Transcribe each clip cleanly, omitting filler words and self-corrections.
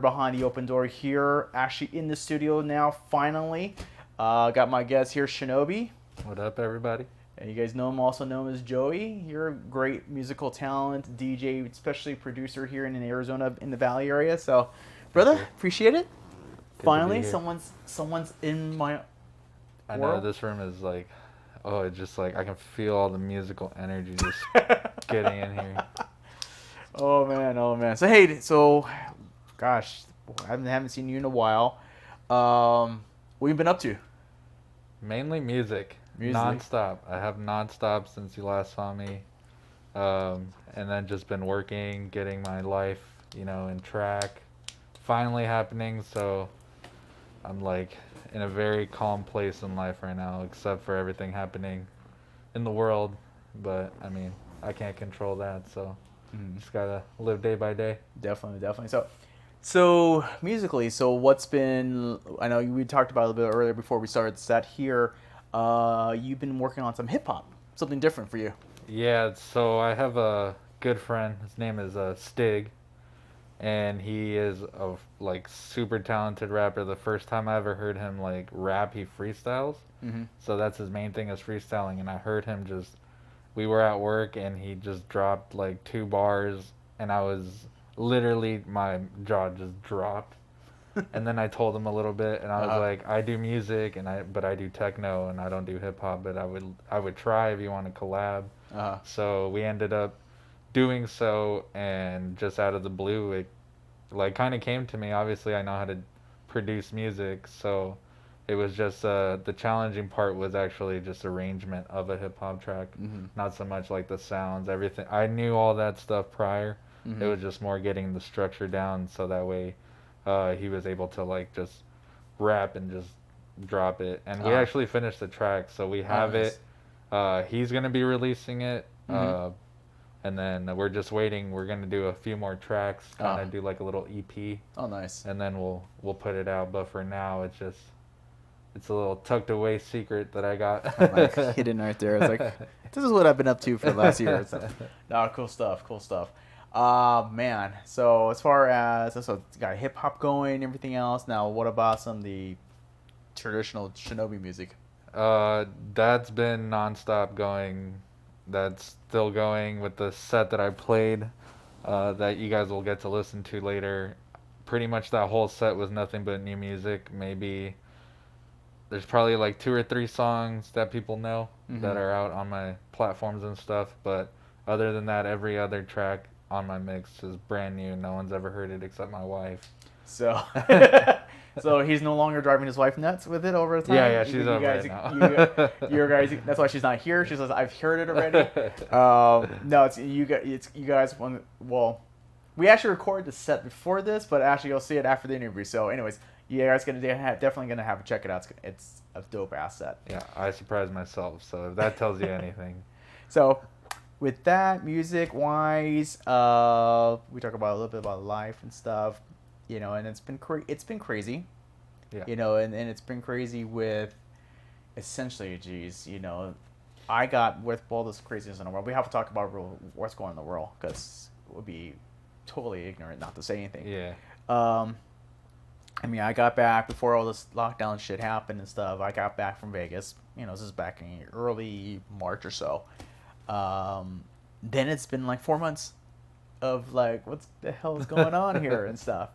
Behind the open door here, actually in the studio now, finally. Got my guest here, Shinobi. What up, everybody? And you guys know him, also known as Joey. You're a great musical talent, DJ, especially producer here in Arizona, in the Valley area. So, brother, appreciate it. Good Finally, someone's in my I know world. this room is like, oh, it's just like I can feel all the musical energy just getting in here. Oh man. So hey, gosh, I haven't seen you in a while. What you been up to? Mainly music, nonstop. I have nonstop since you last saw me, and then just been working, getting my life, in track. Finally happening, so I'm like in a very calm place in life right now, except for everything happening in the world. But I mean, I can't control that, so just gotta live day by day. Definitely. So musically, what's been? I know we talked about it a little bit earlier before we started the set here. You've been working on some hip hop, something different for you. Yeah, so I have a good friend. His name is Stig, and he is a like super talented rapper. The first time I ever heard him like rap, he freestyles. Mm-hmm. So that's his main thing is freestyling. And I heard him just, we were at work and he just dropped like 2 bars, and I was literally, my jaw just dropped. And then I told him a little bit, and I was like, I do music, but I do techno, and I don't do hip hop, but I would try if you want to collab. So we ended up doing so, and just out of the blue, it like kind of came to me. Obviously, I know how to produce music, so it was just the challenging part was actually just arrangement of a hip hop track, not so much like the sounds, everything. I knew all that stuff prior. It was just more getting the structure down, so that way he was able to like just rap and just drop it. And we actually finished the track, so we have nice. it. He's gonna be releasing it, and then we're just waiting. We're gonna do a few more tracks, kind of do like a little EP. Oh, nice. And then we'll put it out. But for now, it's a little tucked away secret that I got. Hidden right there. It's like, this is what I've been up to for the last year. So, no, cool stuff. Man. So as far as you got hip hop going, everything else. Now, what about some of the traditional Shinobi music? That's been nonstop going. That's still going with the set that I played. That you guys will get to listen to later. Pretty much that whole set was nothing but new music. Maybe there's probably like 2 or 3 songs that people know that are out on my platforms and stuff. But other than that, every other track on my mix is brand new. No one's ever heard it except my wife. So, so he's no longer driving his wife nuts with it over the time. Yeah, she's over it now. You guys, that's why she's not here. She says, "I've heard it already." No, it's you guys. It's you guys. Well, we actually recorded the set before this, but actually you'll see it after the interview. So, anyways, you guys definitely gonna have to check it out. It's a dope asset. Yeah, I surprised myself. So if that tells you anything. So, with that, music wise, we talk about a little bit about life and stuff, and it's been crazy, Yeah. and it's been crazy with essentially, I got with all this craziness in the world. We have to talk about what's going on in the world because it would be totally ignorant not to say anything. Yeah. I mean, I got back before all this lockdown shit happened and stuff. I got back from Vegas. This is back in early March or so. Then it's been like 4 months of like, what the hell is going on here and stuff,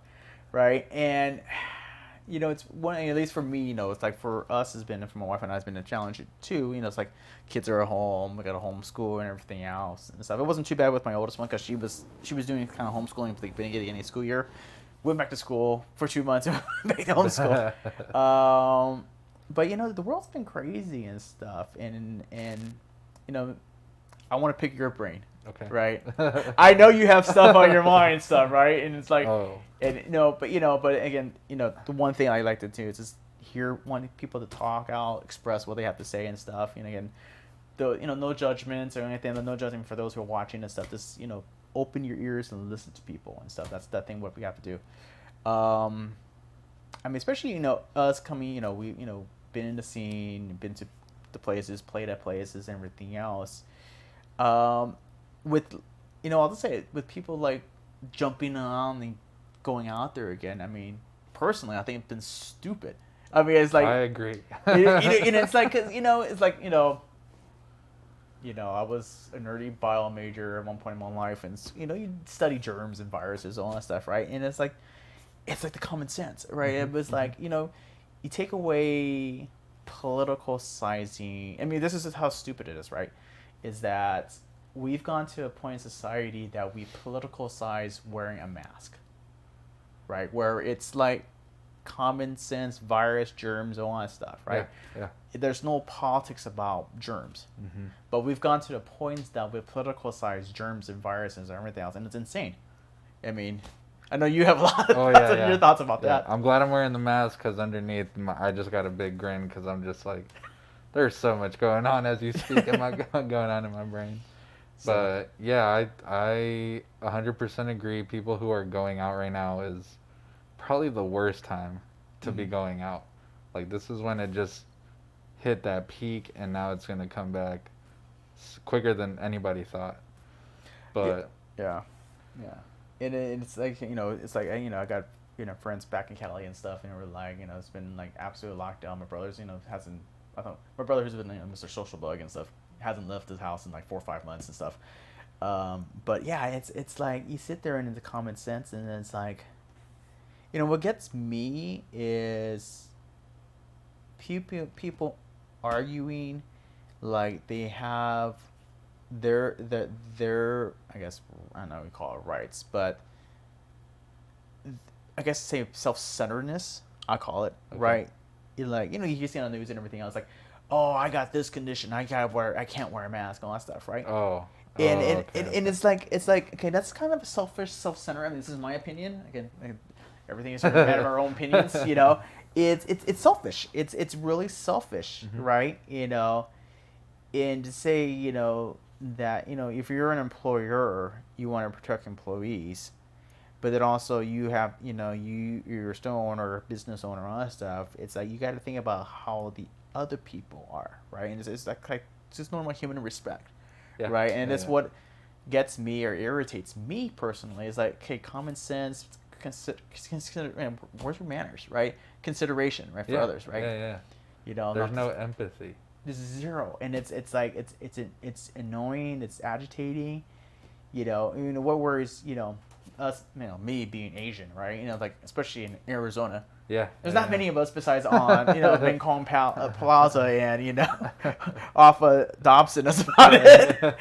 right? And it's one, at least for me, it's like for us has been, for my wife and I, has been a challenge too. It's like kids are at home, we got to homeschool and everything else and stuff. It wasn't too bad with my oldest one because she was doing kind of homeschooling at the beginning of any school year. Went back to school for 2 months, back to homeschool. But the world's been crazy and stuff, and I want to pick your brain. Okay. Right. I know you have stuff on your mind and stuff, right? And it's like, but again, the one thing I like to do is just want people to talk out, express what they have to say and stuff. And again, no judgments or anything, no judgment for those who are watching and stuff. Just open your ears and listen to people and stuff. That's that thing what we have to do. I mean, especially us coming, we been in the scene, been to the places, played at places, and everything else. With I'll just say it, with people like jumping on the going out there again. I mean, personally, I think it's been stupid. I mean, it's like I agree. and it's like, cause it's like I was a nerdy bio major at one point in my life, and you study germs and viruses, all that stuff, right? And it's like the common sense, right? It was like you take away political sizing. I mean, this is how stupid it is, right? Is that we've gone to a point in society that we political size wearing a mask, right? Where it's like common sense, virus, germs, all that stuff, right? Yeah. There's no politics about germs, but we've gone to the point that we politicize germs and viruses and everything else, and it's insane. I mean, I know you have a lot of your thoughts about that. I'm glad I'm wearing the mask because underneath, I just got a big grin because I'm just like, there's so much going on as you speak, going on in my brain. But yeah, I 100% agree. People who are going out right now is probably the worst time to be going out. Like, this is when it just hit that peak, and now it's going to come back quicker than anybody thought. But yeah. And it's like, it's like, I got, friends back in Cali and stuff, and we're like, it's been like absolute lockdown. My brother's, my brother who's been Mr. Social Bug and stuff, hasn't left his house in like 4 or 5 months and stuff. But yeah, it's like you sit there and it's common sense, and then it's like, what gets me is people arguing like they have their I guess, I don't know what we call it, rights, but I guess say self-centeredness, I call it, right? You're like, you see on the news and everything else, like, oh, I got this condition, I can't wear a mask, all that stuff, right? And it's like okay, that's kind of a selfish, self-centered. I mean, this is my opinion. Again, everything is sort of out of our own opinions, It's selfish. It's really selfish, right? And to say, that, if you're an employer, you want to protect employees, but then also you have, you're a store owner, business owner, all that stuff. It's like you got to think about how the other people are, right? And it's like it's just normal human respect, right? And that's what gets me or irritates me personally. Is like, okay, common sense. Consider, where's your manners, right? Consideration, right, for others, right? There's no empathy. There's zero, and it's like it's annoying, it's agitating, what worries, us, me being Asian, right? Like especially in Arizona. There's not many of us besides on, Rincon Plaza and, off of Dobson. That's about it,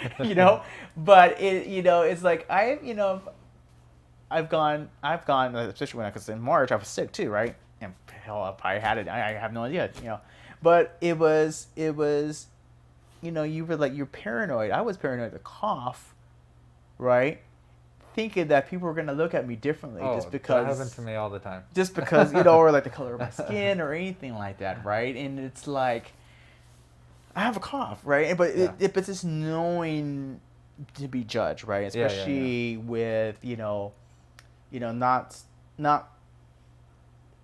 But it's like I've gone, especially when I was in March, I was sick too, right? And hell, if I had it, I have no idea, But it was, you were like, you're paranoid. I was paranoid to cough, right? Thinking that people were going to look at me differently just because. That happens to me all the time. Just because, or like the color of my skin or anything like that, right? And it's like, I have a cough, right? But but just knowing to be judged, right? Especially with, not,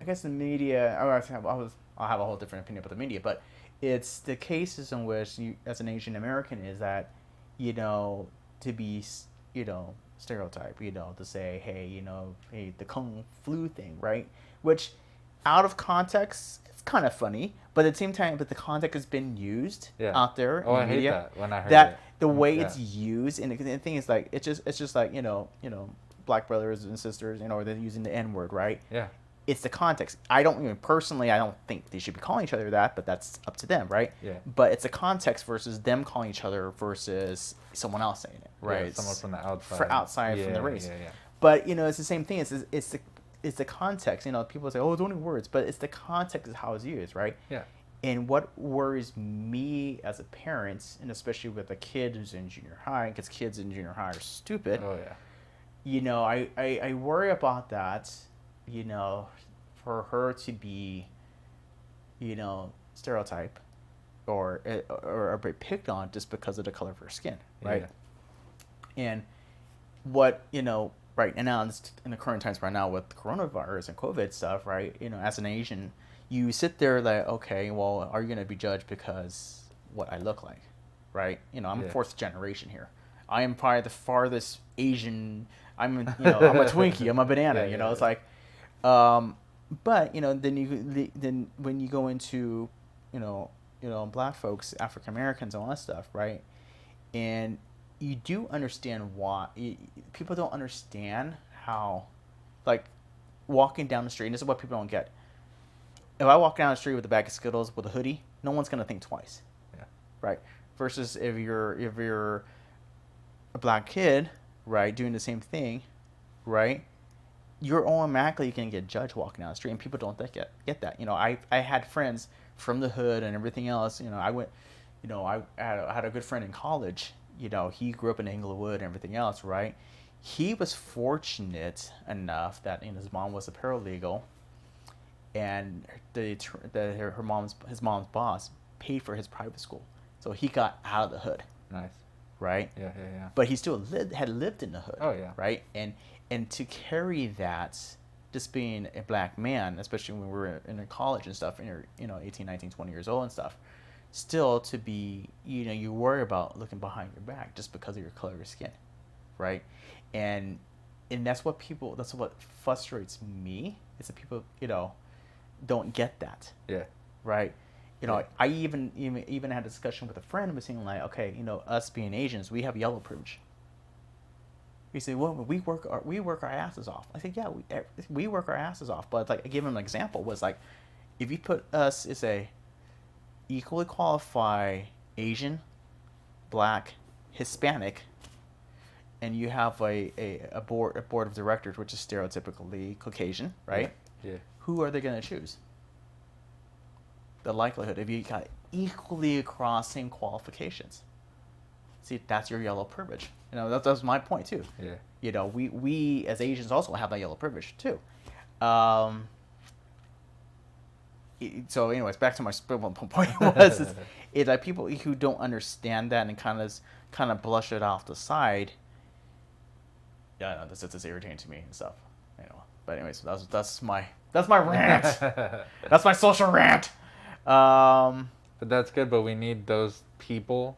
I guess the media, I'll have a whole different opinion about the media, but it's the cases in which you, as an Asian American, is that, to be, stereotype, to say, hey, the Kung flu thing, right? Which, out of context, it's kind of funny, but at the same time, the context has been used out there in the media. I hate that when I heard that it. The way it's used, and the thing is, like, it's just like, black brothers and sisters, they're using the N-word, right? It's the context. I don't think they should be calling each other that, but that's up to them, right? But it's the context versus them calling each other versus someone else saying it, right? Someone from the outside. From the race. But it's the same thing. It's the context. People say, oh, it's only words, but it's the context of how it's used, right? And what worries me as a parent, and especially with a kid who's in junior high, because kids in junior high are stupid. I worry about that. For her to be, stereotype or be picked on just because of the color of her skin, right? And what, right now in the current times right now with coronavirus and COVID stuff, right? As an Asian, you sit there like, okay, well, are you going to be judged because what I look like, right? I'm fourth generation here. I am probably the farthest Asian. I'm a Twinkie. I'm a banana. Yeah, yeah, It's yeah. like, but then when you go into, you know, black folks, African Americans, and all that stuff, right? And you do understand why people don't understand how, like, walking down the street. And this is what people don't get. If I walk down the street with a bag of Skittles with a hoodie, no one's gonna think twice, Yeah. right? Versus if you're a black kid, right, doing the same thing, right, you're automatically gonna get judged walking down the street, and people don't get that. I had friends from the hood and everything else. I had a good friend in college. He grew up in Inglewood and everything else, right? He was fortunate enough that his mom was a paralegal, and his mom's boss paid for his private school, so he got out of the hood, Nice. right? Yeah, yeah, yeah. But he still had lived in the hood. Oh, yeah. Right, and to carry that, just being a black man, especially when we were in college and stuff, and you're 18, 19, 20 years old and stuff, still to be, you worry about looking behind your back just because of your color of your skin, right? And that's what frustrates me, is that people don't get that, Yeah. right? Yeah. I even had a discussion with a friend and was saying, like, okay, us being Asians, we have yellow privilege. We say, well, we work our asses off. I said, yeah, we work our asses off. But like, I give him an example, was like, if you put us as a equally qualified Asian, black, Hispanic, and you have a board of directors, which is stereotypically Caucasian, right? Yeah. Who are they going to choose? The likelihood, if you got equally across same qualifications. See, that's your yellow privilege. That's my point too. Yeah. We as Asians also have that yellow privilege too. So, anyways, back to my point is like, people who don't understand that and kind of blush it off the side. Yeah, no, that's just irritating to me and stuff. But anyways, that's my rant. That's my social rant. But that's good. But we need those people.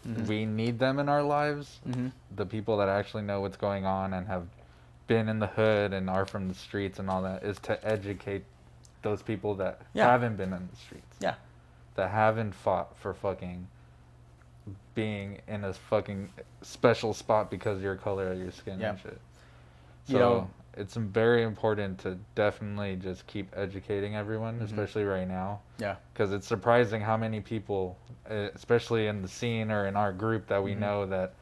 Mm-hmm. We need them in our lives. Mm-hmm. The people that actually know what's going on and have been in the hood and are from the streets and all that, is to educate those people that haven't been in the streets. Yeah. That haven't fought for fucking being in a fucking special spot because of your color of your skin and shit. So it's very important to definitely just keep educating everyone, especially right now. Yeah. Because it's surprising how many people, especially in the scene or in our group that we know, that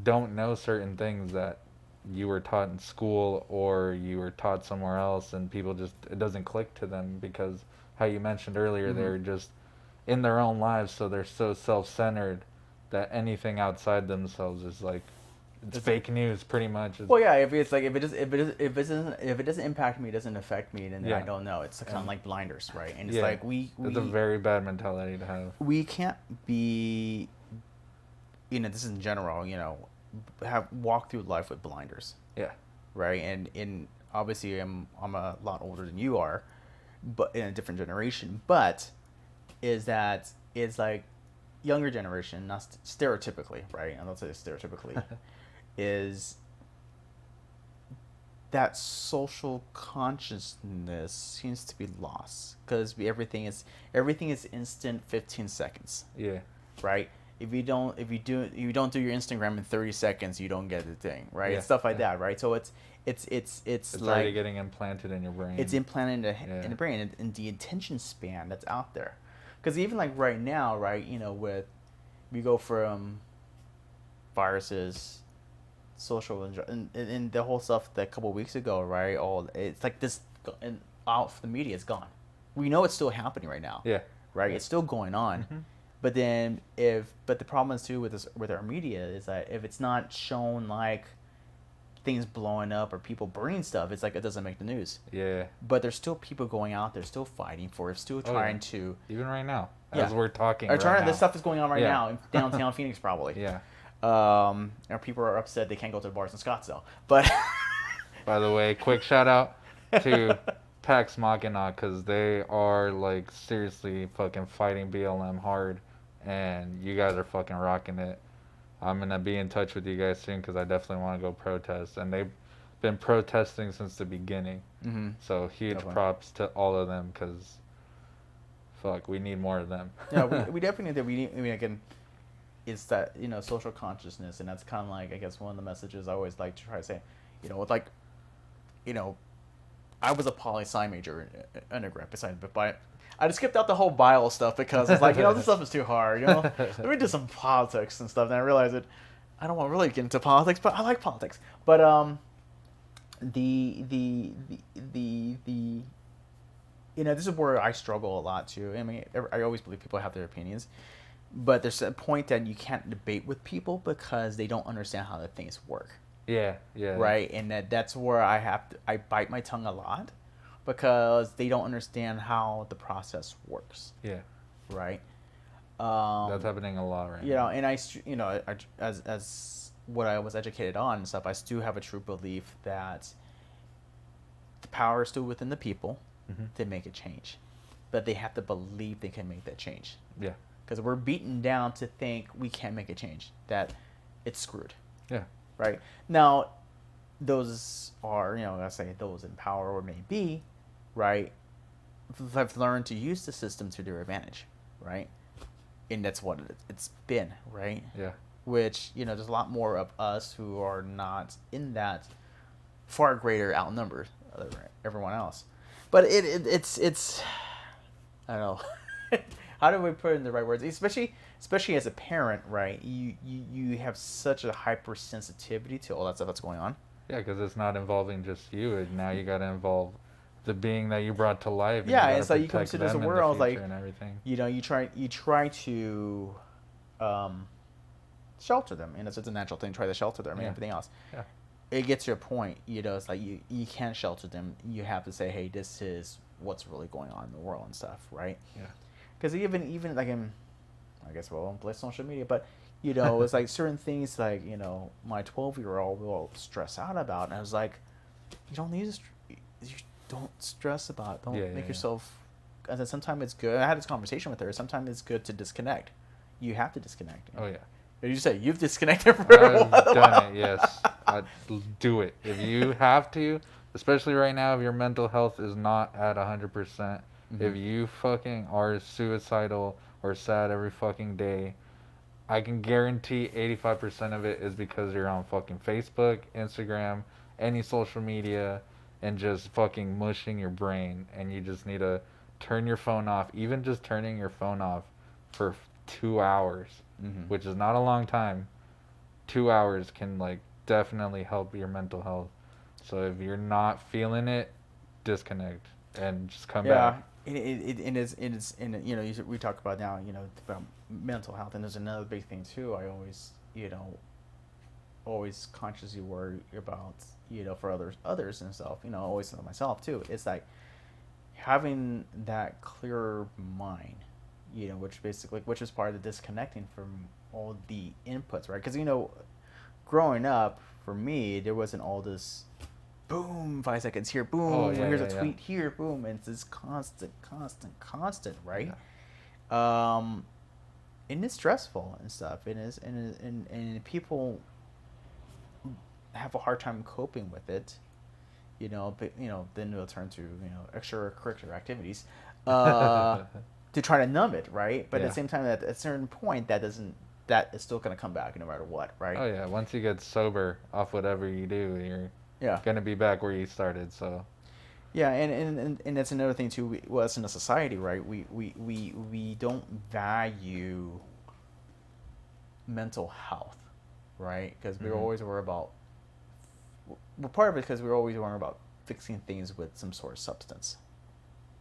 don't know certain things that you were taught in school or you were taught somewhere else, and people just, it doesn't click to them because, how you mentioned earlier, they're just in their own lives, so they're so self-centered that anything outside themselves is like, it's fake news, pretty much. Well, yeah. If it doesn't impact me, it doesn't affect me, then I don't know. It's kind of like blinders, right? And it's like it's a very bad mentality to have. We can't be, this is in general, walk through life with blinders. Yeah. Right. And obviously I'm a lot older than you are, but in a different generation. But is like younger generation, not stereotypically, right? And I'll say stereotypically. Is that social consciousness seems to be lost, because everything is instant, 15 seconds. Yeah. Right. If you don't do your Instagram in 30 seconds, you don't get the thing, right? Yeah. Stuff like that, right? So it's like, already getting implanted in your brain. It's implanted in the brain, and the attention span that's out there. Because even like right now, right, we go from viruses, social and the whole stuff that a couple of weeks ago, right? It's like this, and off the media, it's gone. We know it's still happening right now. Yeah. Right. Yeah. It's still going on. Mm-hmm. But then but the problem is too with our media is that if it's not shown like things blowing up or people burning stuff, it's like it doesn't make the news. Yeah. But there's still people going out there, still fighting for it, still trying to. Even right now, as we're talking. This stuff is going on right now in downtown Phoenix, probably. Yeah. People are upset they can't go to the bars in Scottsdale. But by the way, quick shout out to Pax Machina, because they are like seriously fucking fighting BLM hard, and you guys are fucking rocking it. I'm gonna be in touch with you guys soon because I definitely want to go protest. And they've been protesting since the beginning. Mm-hmm. So huge Definitely. props to all of them because fuck, we need more of them. Yeah, we definitely need that. I mean, again, it's that, social consciousness, and that's kind of like, I guess, one of the messages I always like to try to say, with like, you know, I was a poli sci major in undergrad, but I just skipped out the whole bio stuff because it's like, this stuff is too hard. Let me do some politics and stuff. And I realized that I don't want to really get into politics, but I like politics. But the this is where I struggle a lot too. I mean, I always believe people have their opinions, but there's a point that you can't debate with people because they don't understand how the things work. Yeah, yeah. Right, and that's where I bite my tongue a lot because they don't understand how the process works. Yeah. Right. That's happening a lot right now. And as what I was educated on and stuff, I still have a true belief that the power is still within the people to make a change, but they have to believe they can make that change. Yeah. Because we're beaten down to think we can't make a change, that it's screwed. Yeah. Right. Now, those are, let's say those in power or may be, right, have learned to use the system to their advantage, right? And that's what it's been, right? Yeah. Which, there's a lot more of us who are not in that, far greater outnumbered than everyone else. But it's I don't know. How do we put it in the right words? Especially as a parent, right? You have such a hypersensitivity to all that stuff that's going on. Yeah, because it's not involving just you. And now you got to involve the being that you brought to life. Yeah, and it's like you come to this world like and everything. You try to shelter them, and it's a natural thing. Try to shelter them and everything else. Yeah. It gets to a point, it's like you can't shelter them. You have to say, hey, this is what's really going on in the world and stuff, right? Yeah. Because even like I guess we'll play social media, but it's like certain things like my 12-year-old will stress out about, and I was like, you don't need to, you don't stress about it. Don't make yourself. I said sometimes it's good. I had this conversation with her. Sometimes it's good to disconnect. You have to disconnect. Oh yeah. You say you've disconnected for a while. I've done it. Yes, do it if you have to. Especially right now, if your mental health is not at 100%. If you fucking are suicidal or sad every fucking day, I can guarantee 85% of it is because you're on fucking Facebook, Instagram, any social media, and just fucking mushing your brain. And you just need to turn your phone off. Even just turning your phone off for 2 hours, which is not a long time. 2 hours can definitely help your mental health. So if you're not feeling it, disconnect and just come back. We talk about now, about mental health, and there's another big thing too. I always, always consciously worry about, for others and stuff. Always for myself too. It's like having that clearer mind, which is part of the disconnecting from all the inputs, right? Because growing up for me, there wasn't all this. Boom, 5 seconds here, boom, here's a tweet here, boom, and it's this constant, right? Yeah. And it's stressful and stuff. It is, and people have a hard time coping with it, but then they'll turn to extracurricular activities to try to numb it, right? But at the same time, at a certain point, that is still gonna come back no matter what, right? Oh yeah, once you get sober off whatever you do, you're gonna be back where you started. So yeah, and that's another thing too. Us in a society, right? We don't value mental health, right? Because we're always worried about. Well, part of it because we're always worried about fixing things with some sort of substance,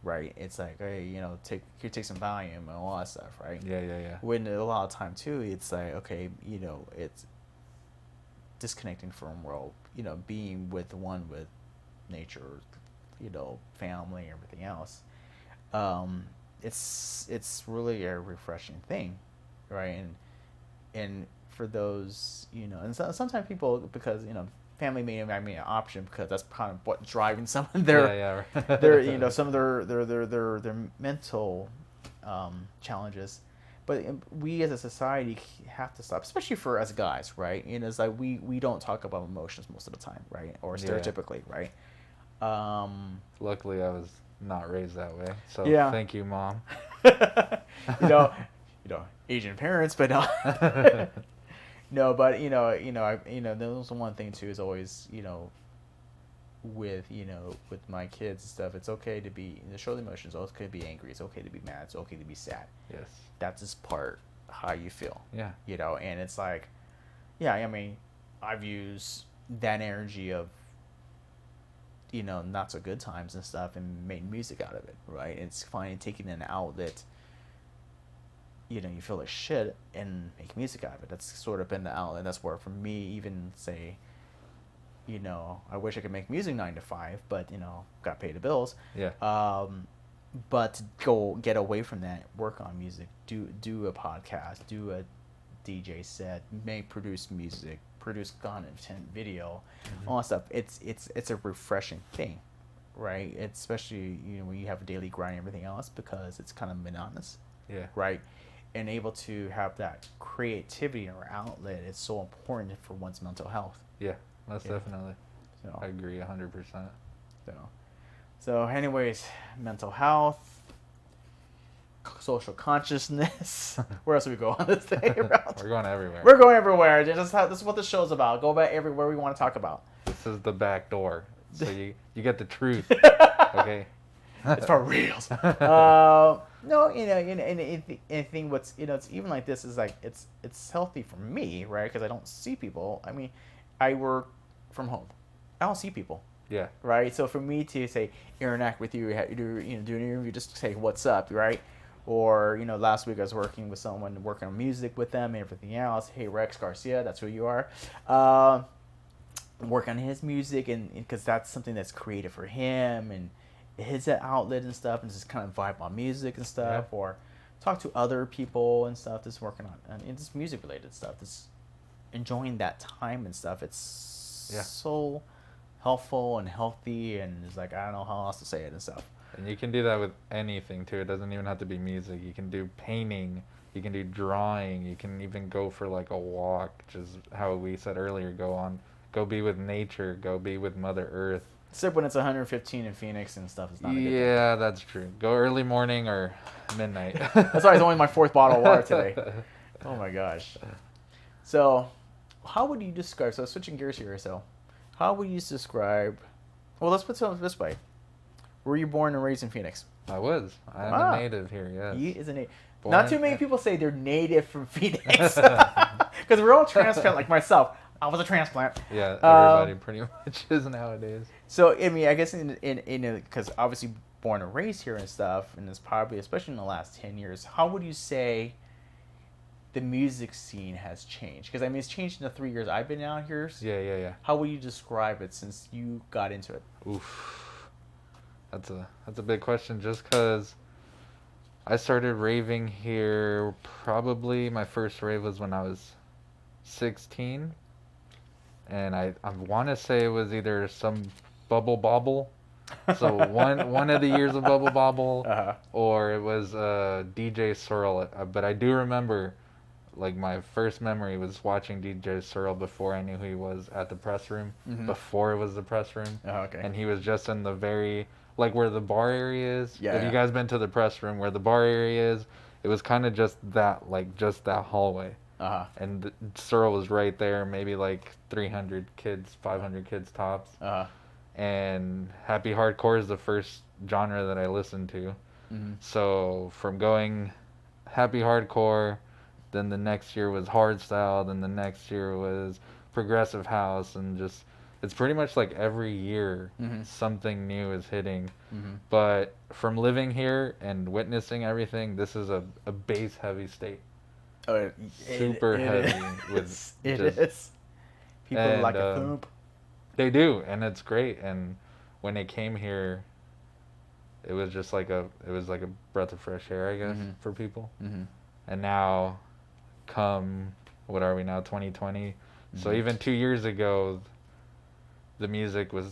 right? It's like, hey, take some Valium and all that stuff, right? Yeah. When a lot of time too, it's like, okay, it's disconnecting from world, being with nature, family, everything else. It's really a refreshing thing, right? And for those, and sometimes people, because family may not be an option because that's kind of what driving some of their their some of their mental challenges. But we as a society have to stop, especially for us guys, right? And it's like we don't talk about emotions most of the time, right? Or Yeah. stereotypically, right? Luckily, I was not raised that way. So Yeah. thank you, Mom. you know, Asian parents, but no, no, but that was one thing too. Is always with with my kids and stuff. It's okay to be show the emotions. It's okay to be angry. It's okay to be mad. It's okay to be sad. Yes. That's just part how you feel. Yeah. And it's like, yeah, I mean, I've used that energy of not so good times and stuff and made music out of it, right? It's finding taking an outlet. You feel like shit and make music out of it. That's sort of been the outlet. That's where for me, even say, I wish I could make music 9 to 5, but got to pay the bills. Yeah. But to go get away from that, work on music, do a podcast, do a DJ set, produce music, produce content, video, all that stuff. It's a refreshing thing, right? It's especially when you have a daily grind and everything else, because it's kind of monotonous. Yeah. Right. And able to have that creativity or outlet is so important for one's mental health. Yeah, most definitely. So I agree 100%. So anyways, mental health, social consciousness. Where else do we go on this day? We're going everywhere. We're going everywhere. This is what the show's about. Go back everywhere we want to talk about. This is the back door, so you get the truth. Okay. It's for reals. No, and I think what's it's even like this is like it's healthy for me, right? Because I don't see people. I mean, I work from home. I don't see people. Yeah. Right. So for me to say interact with you, do an interview, just say what's up, right? Or last week I was working with someone, working on music with them and everything else. Hey, Rex Garcia, that's who you are. Work on his music, and because that's something that's creative for him and his outlet and stuff, and just kind of vibe on music and stuff, or talk to other people and stuff that's working on and just music related stuff. That's enjoying that time and stuff. It's so helpful and healthy, and it's like I don't know how else to say it and stuff. And you can do that with anything too. It doesn't even have to be music. You can do painting. You can do drawing. You can even go for like a walk, just how we said earlier. Go be with nature. Go be with Mother Earth. Except when it's 115 in Phoenix and stuff. It's not a good thing. Yeah, that's true. Go early morning or midnight. That's why it's only my 4th bottle of water today. Oh my gosh. So, how would you describe? So switching gears here. So, how would you describe? Well, let's put it this way. Were you born and raised in Phoenix? I was. I'm a native here, yes. He is a native. Not too many people say they're native from Phoenix. Because we're all transplant, like myself. I was a transplant. Yeah, everybody pretty much is nowadays. So, I mean, I guess because obviously born and raised here and stuff, and it's probably, especially in the last 10 years, how would you say the music scene has changed? Because, I mean, it's changed in the 3 years I've been out here. Yeah. How would you describe it since you got into it? Oof. That's a big question, just because I started raving here, probably my first rave was when I was 16. And I want to say it was either some Bubble Bobble. So one of the years of Bubble Bobble, or it was DJ Searle. But I do remember, like, my first memory was watching DJ Searle before I knew who he was at the press room, before it was the press room. Okay. And he was just in the very, like, where the bar area is. Yeah. If you guys been to the press room, where the bar area is, it was kind of just that hallway. And Searle was right there, maybe like 300 kids, 500 kids tops. And happy hardcore is the first genre that I listened to. So from going happy hardcore, then the next year was hardstyle, then the next year was progressive house, and just it's pretty much like every year something new is hitting. But from living here and witnessing everything, this is a bass heavy state. Super heavy with it is. People like a thump. They do, and it's great. And when they came here, it was just like a breath of fresh air, I guess, for people. And now, what are we now, 2020? So even 2 years ago, the music was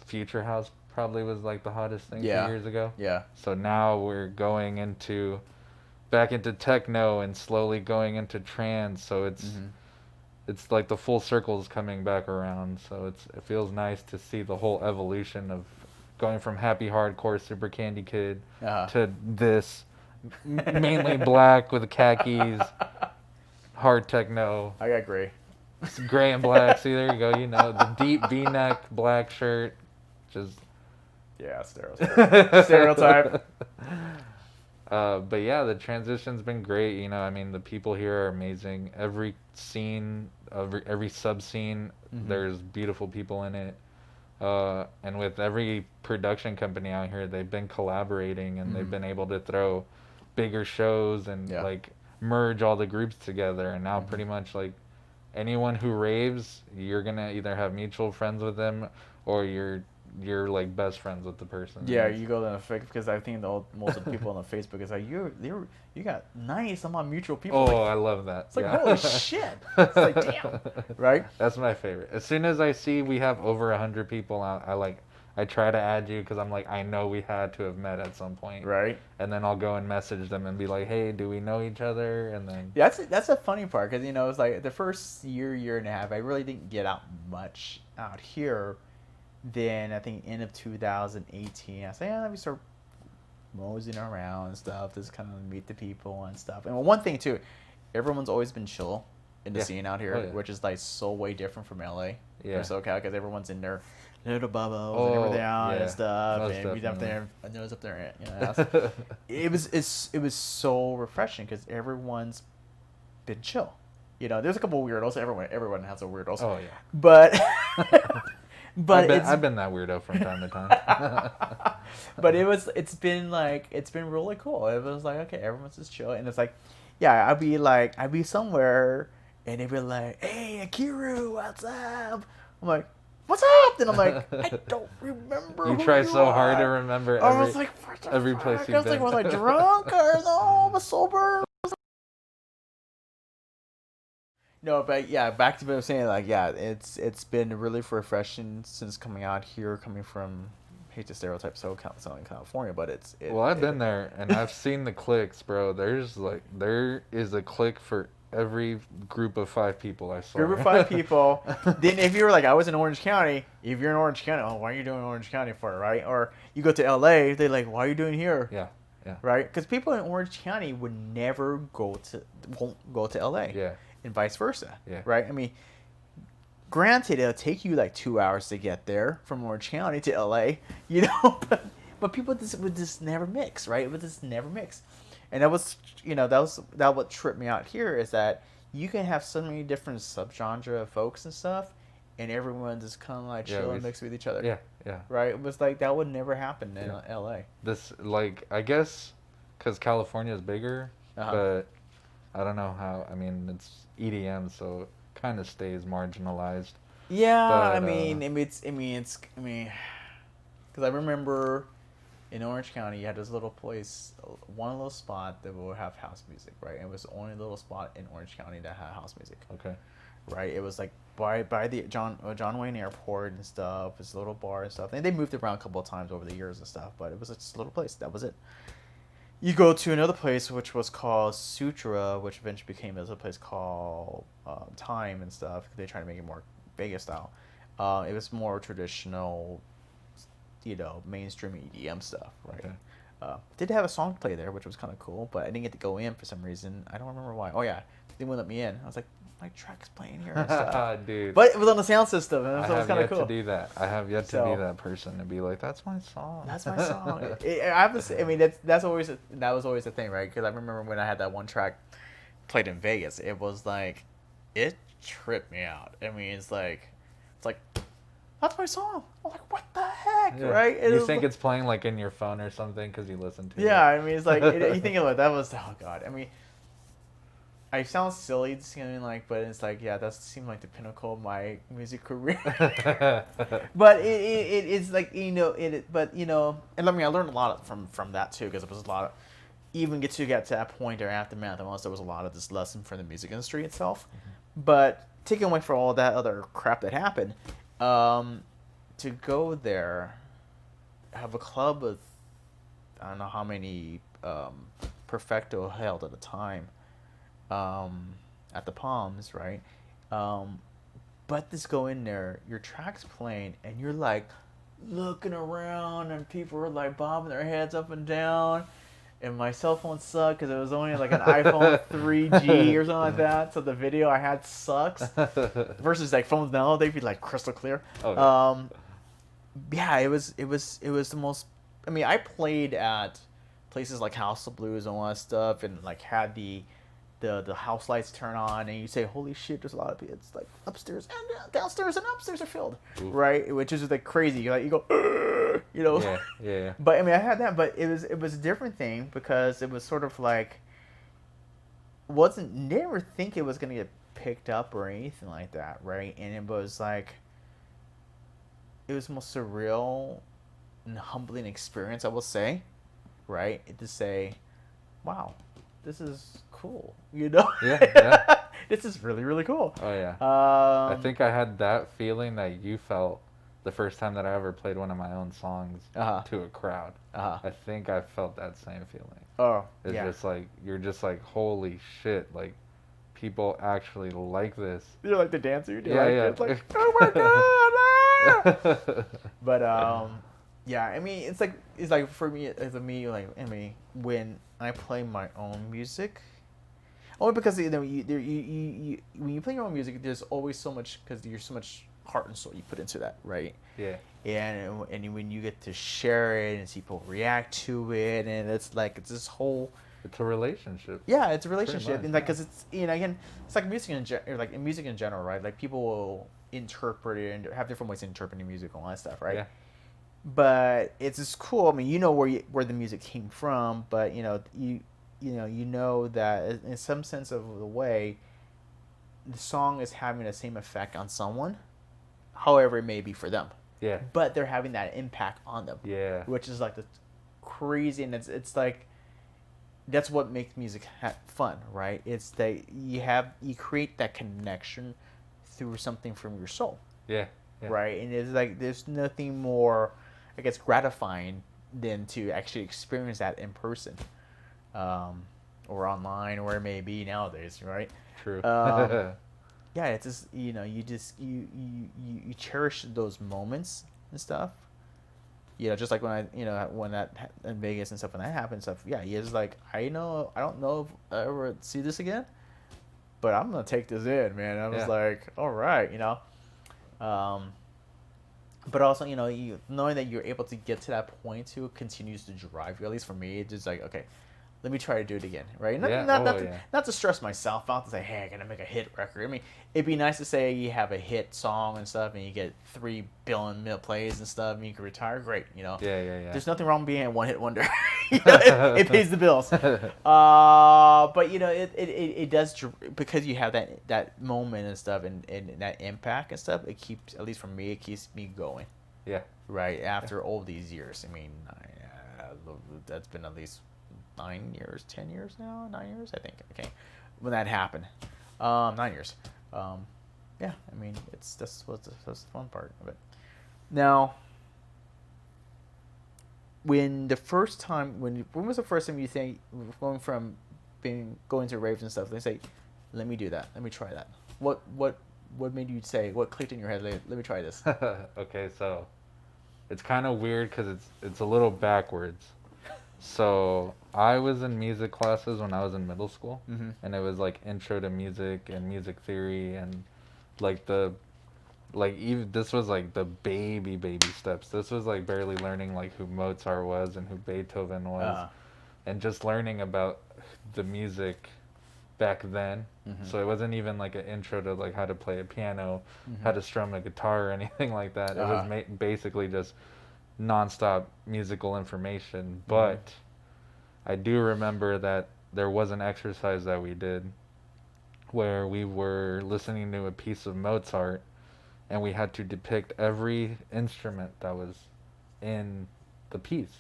Future House probably was like the hottest thing 2 years ago. Yeah. So now we're going into back into techno and slowly going into trance. So it's like the full circle is coming back around. So it feels nice to see the whole evolution of going from happy hardcore Super Candy Kid to this mainly black with khakis, hard techno. I got gray. It's gray and black. See, there you go. You know, the deep V-neck black shirt, just yeah, stereotype. Stereotype. But yeah, the transition's been great. You know, I mean, the people here are amazing. Every scene, every sub scene, there's beautiful people in it. And with every production company out here, they've been collaborating and they've been able to throw bigger shows and like merge all the groups together. And now pretty much like anyone who raves, you're gonna either have mutual friends with them or you're like best friends with the person. Yeah, you go to the Facebook because I think most of the people on the Facebook is like you got nice amount of mutual people. Oh, like, I love that. It's like holy shit. It's like damn, right? That's my favorite. As soon as I see we have over 100 people out, I try to add you because I'm like I know we had to have met at some point. Right. And then I'll go and message them and be like, hey, do we know each other? And then that's a funny part because you know it's like the first year and a half I really didn't get out much out here. Then I think end of 2018, I said, yeah, let me start moseying around and stuff, just kind of meet the people and stuff. And one thing too, everyone's always been chill in the scene out here, which is like so way different from LA or SoCal because everyone's in their little bubbles and everything and stuff, most and we up there, nose up there, you know. it was so refreshing because everyone's been chill. You know, there's a couple of weirdos. Everyone has a weirdos. Oh yeah, but. But I've been that weirdo from time to time. But it's been really cool. It was like, okay, everyone's just chill, and it's like, yeah, I'd be somewhere, and they'd be like, hey, Akeru, what's up? I'm like, what's up? And I'm like, I don't remember. You try so hard to remember every place you've been. I was like, was I drunk or no? Was I sober? No, but yeah, back to what I was saying. Like, yeah, it's been really refreshing since coming out here, coming from, hate to stereotype Southern California, but well, I've been there and I've seen the cliques, bro. There is a clique for every group of 5 people I saw. Group of 5 people. Then if you were like, I was in Orange County. If you're in Orange County, oh, why are you doing Orange County for, right? Or you go to LA, they're like, why are you doing here? Yeah. Yeah. Right? Because people in Orange County won't go to LA. Yeah. And vice versa. Yeah. Right? I mean, granted, it'll take you like 2 hours to get there from Orange County to LA, you know, but people would just never mix, right? It would just never mix. And that was what tripped me out here is that you can have so many different subgenre of folks and stuff, and everyone just kind of like chill and mix with each other. Yeah, yeah. Right? It was like that would never happen in LA. This, like, I guess, because California is bigger, but I don't know how. I mean, it's EDM, so it kind of stays marginalized. Yeah, but, I mean, because I remember in Orange County, you had this little place, one little spot that would have house music, right? And it was the only little spot in Orange County that had house music. Okay. Right? It was like by the John Wayne Airport and stuff. It's a little bar and stuff. And they moved around a couple of times over the years and stuff, but it was just a little place. That was it. You go to another place which was called Sutra, which eventually became a place called Time and stuff. They tried to make it more Vegas style. It was more traditional, mainstream EDM stuff, right? Okay. Did have a song play there, which was kind of cool, but I didn't get to go in for some reason. I don't remember why. Oh yeah, they wouldn't let me in. I was like, my track's playing here and stuff. Dude. But it was on the sound system, and so it was kind of cool. I have yet to do that. I have yet to be that person and be like, that's my song. That's my song. That was always the thing, right? Because I remember when I had that one track played in Vegas, it was like, it tripped me out. I mean, it's like, that's my song. I'm like, what the heck, right? You think it's playing like in your phone or something because you listen to it. Yeah, I mean, it's like, you think about that was, oh God. I mean, I sound silly, but it's like, yeah, that seemed like the pinnacle of my music career. But it's like, and I mean, I learned a lot from that too, because it was a lot of, even get to that point or aftermath, there was a lot of this lesson for the music industry itself. Mm-hmm. But taking away from all that other crap that happened, to go there, have a club with, I don't know how many perfecto held at the time, at the Palms, right? Um, but this go in there, your track's playing, and you're like looking around, and people are like bobbing their heads up and down. And my cell phone sucked because it was only like an iPhone 3G or something like that. So the video I had sucks. Versus like phones now, they'd be like crystal clear. Oh, yeah. Yeah, it was the most. I mean, I played at places like House of Blues and all that stuff, and like had the house lights turn on, and you say, "Holy shit!" There's a lot of people. It's like upstairs and downstairs and upstairs are filled, right? Which is like crazy. You're like you go, "Ugh," you know. Yeah, yeah. But I mean, I had that, but it was a different thing because it was sort of like wasn't never think it was gonna get picked up or anything like that, right? And it was like it was the most surreal and humbling experience, I will say, right? To say, wow, this is cool, you know? Yeah, yeah. This is really, really cool. Oh, yeah. I Um, think I had that feeling that you felt the first time that I ever played one of my own songs Uh-huh. to a crowd. uh-huh. I think I felt that same feeling. Oh, It's yeah. just like, you're just like, holy shit, like, people actually like this. You're like the dancer. You're Yeah, like, yeah. it's like, oh my god! Ah! But yeah. I mean, it's like for me, as a me, like I mean, when I play my own music, only because you know you when you play your own music, there's always so much because there's so much heart and soul you put into that, right? Yeah. And when you get to share it and see people react to it, and it's this whole. It's a relationship. Yeah, it's a Pretty relationship, much, and like, yeah. cause it's again, it's like music or like in music in general, right? Like people will interpret it and have different ways of interpreting music and all that stuff, right? Yeah. But it's just cool. I mean, you know where the music came from, but you know that in some sense of the way, the song is having the same effect on someone, however it may be for them. Yeah. But they're having that impact on them, Yeah. which is like the crazy, and it's like that's what makes music fun, right? It's that you create that connection through something from your soul, Yeah. Yeah. right? And it's like there's nothing more, I guess, gratifying than to actually experience that in person, or online, or it may be nowadays, right? True. Yeah, it's just you cherish those moments and stuff. Just like when that in Vegas and stuff, when that happened and stuff. Yeah, he is like, I don't know if I ever see this again, but I'm gonna take this in, man. I was Yeah. like, all right, but also you knowing that you're able to get to that point too continues to drive you. At least for me, it's just like, okay, let me try to do it again, right? Not, Yeah. not, Oh, not, to, yeah. not to stress myself out to say, hey, I gotta make a hit record. I mean, it'd be nice to say you have a hit song and stuff, and you get 3 billion plays and stuff, and you can retire. Great, Yeah. Yeah. Yeah. There's nothing wrong with being a one-hit wonder. It pays the bills. But it does, because you have that moment and stuff, and that impact and stuff. It keeps, at least for me, it keeps me going. Yeah. Right after all these years. I mean, that's been at least 9 years, 10 years now, 9 years, I think. Okay, when that happened, 9 years. Yeah, I mean, that's the fun part of it. Now, when was the first time you think, going from going to raves and stuff? They say, let me do that. Let me try that. What made you say? What clicked in your head? Let me try this. Okay, so it's kind of weird because it's a little backwards. So I was in music classes when I was in middle school, Mm-hmm. and it was like intro to music and music theory, and like even this was like the baby steps. This was like barely learning like who Mozart was and who Beethoven was, and just learning about the music back then. Mm-hmm. So it wasn't even like an intro to like how to play a piano, Mm-hmm. how to strum a guitar, or anything like that. It was basically just nonstop musical information. But I do remember that there was an exercise that we did where we were listening to a piece of Mozart, and we had to depict every instrument that was in the piece.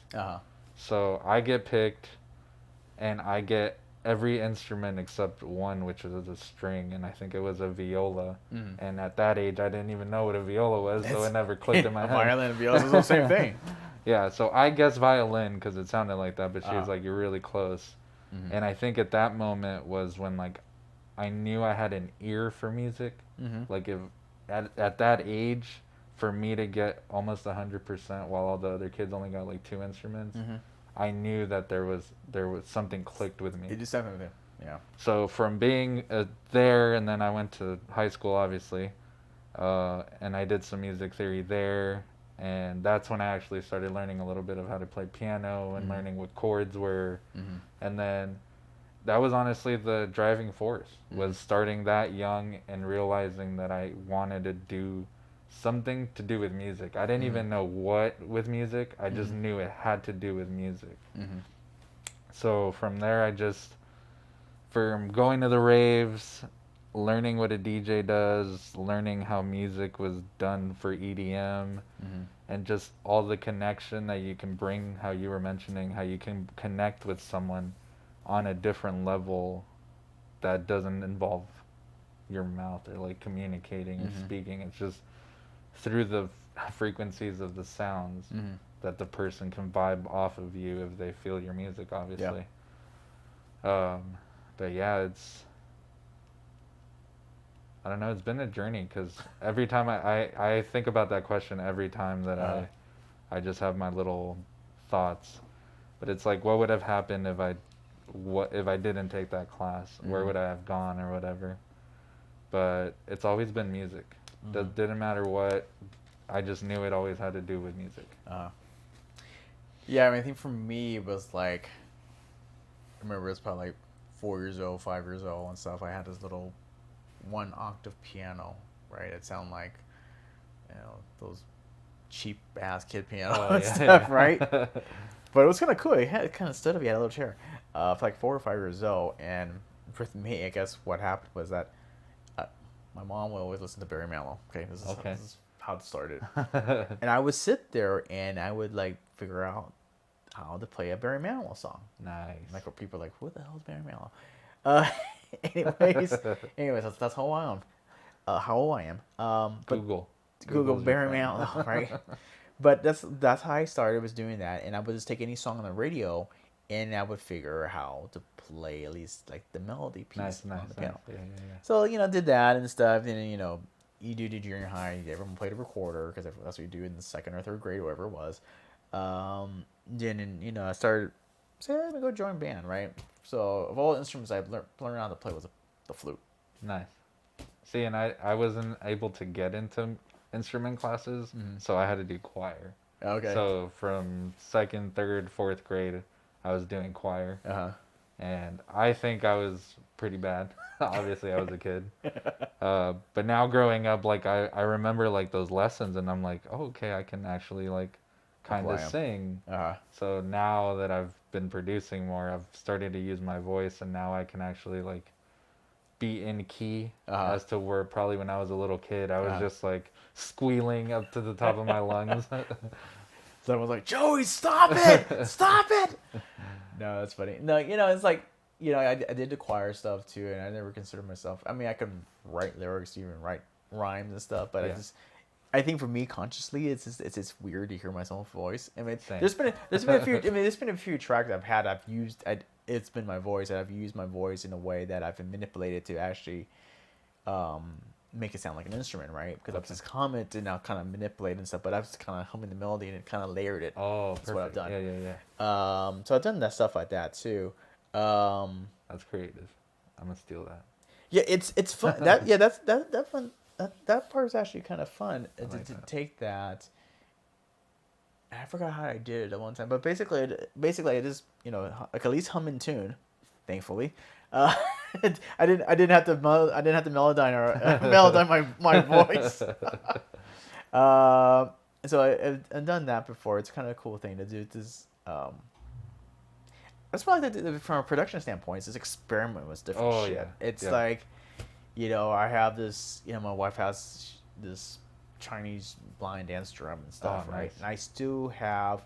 So I get picked, and I get every instrument except one, which was a string, and I think it was a viola. Mm. And at that age, I didn't even know what a viola was, so it never clicked in my A head. violin and viola is the same thing. Yeah, so I guess violin because it sounded like that, but she was Uh-huh. like, "You're really close." Mm-hmm. And I think at that moment was when like I knew I had an ear for music. Mm-hmm. Like if at that age, for me to get almost 100% while all the other kids only got like two instruments, Mm-hmm. I knew that there was something clicked with me. It just happened. Yeah. So from being there, and then I went to high school, obviously, and I did some music theory there, and that's when I actually started learning a little bit of how to play piano and Mm-hmm. learning what chords were, Mm-hmm. and then that was honestly the driving force, Mm-hmm. was starting that young and realizing that I wanted to do something to do with music. I didn't Mm-hmm. even know what with music. I just Mm-hmm. knew it had to do with music. Mm-hmm. So from there, from going to the raves, learning what a DJ does, learning how music was done for EDM, Mm-hmm. and just all the connection that you can bring, how you were mentioning, how you can connect with someone on a different level that doesn't involve your mouth or like communicating or Mm-hmm. speaking. It's just through the frequencies of the sounds Mm-hmm. that the person can vibe off of you if they feel your music, Yeah. obviously. Um, but yeah, I don't know, it's been a journey because every time I think about that question every time that I just have my little thoughts. But it's like, what would have happened if I didn't take that class? Where Mm-hmm. would I have gone or whatever? But it's always been music. Mm-hmm. Didn't matter what. I just knew it always had to do with music. Yeah, I mean, I think for me it was like, I remember it was probably like 4 years old, 5 years old, and stuff. I had this little 1 octave piano, right? It sounded like, those cheap ass kid piano Oh and yeah, stuff, yeah. right? But it was kind of cool. It kind of stood up. He had a little chair, for like 4 or 5 years old. And with me, I guess what happened was that uh, my mom would always listen to Barry Manilow. Okay, Okay. this is how it started. And I would sit there and I would like figure out how to play a Barry Manilow song. Nice. Like where people are like, "Who the hell is Barry Manilow?" Uh, anyways, that's how I am. How old I am. But Google. Google Google's your Barry friend. Manilow, right? But that's how I started, was doing that, and I would just take any song on the radio, and I would figure how to play at least like the melody piece Nice, on nice, the nice. piano. Yeah, yeah, yeah. So did that and stuff. And you do junior high. Everyone played a recorder because that's what you do in the second or third grade, or whatever it was. Then I started saying, I'm gonna go join band, right? So of all the instruments I've learned how to play was the flute. Nice. See, and I wasn't able to get into instrument classes, so I had to do choir. Okay. So from second, third, fourth grade, I was doing choir, Uh and I think I was pretty bad. Obviously, I was a kid. But now growing up, like I remember like those lessons, and I'm like, oh, okay, I can actually like kind of Apply 'em. sing. huh. So now that I've been producing more, I've started to use my voice, and now I can actually like be in key, Uh-huh. as to where probably when I was a little kid, I was Uh-huh. just like squealing up to the top of my lungs. So I was like, Joey, stop it! Stop it! No, that's funny. No, it's like, I did the choir stuff too, and I never considered myself. I mean, I can write lyrics, even write rhymes and stuff, but Yeah. I think for me, consciously, it's weird to hear my own voice. I mean, Same. there's been a few. I mean, there's been a few tracks I've used. It's been my voice, and I've used my voice in a way that I've manipulated to actually make it sound like an instrument, right? Because I've just commented and I'll kind of manipulate and stuff, but I've just kind of hummed the melody and kind of layered it. Oh, That's what I've perfect. done. Yeah, yeah, yeah. So I've done that stuff like that too. That's creative. I'm gonna steal that. Yeah, it's fun. That fun. That part is actually kind of fun like to that. take that. I forgot how I did it at one time, but basically, I just like at least hum in tune. Thankfully, I didn't have to melodyne or melodyne my voice. So I've done that before. It's kind of a cool thing to do. This that's why from a production standpoint, it's just experiment with different Oh, shit. yeah. It's Yeah. like, I have this. My wife has this Chinese blind dance drum and stuff, Oh, right? nice. And I still have,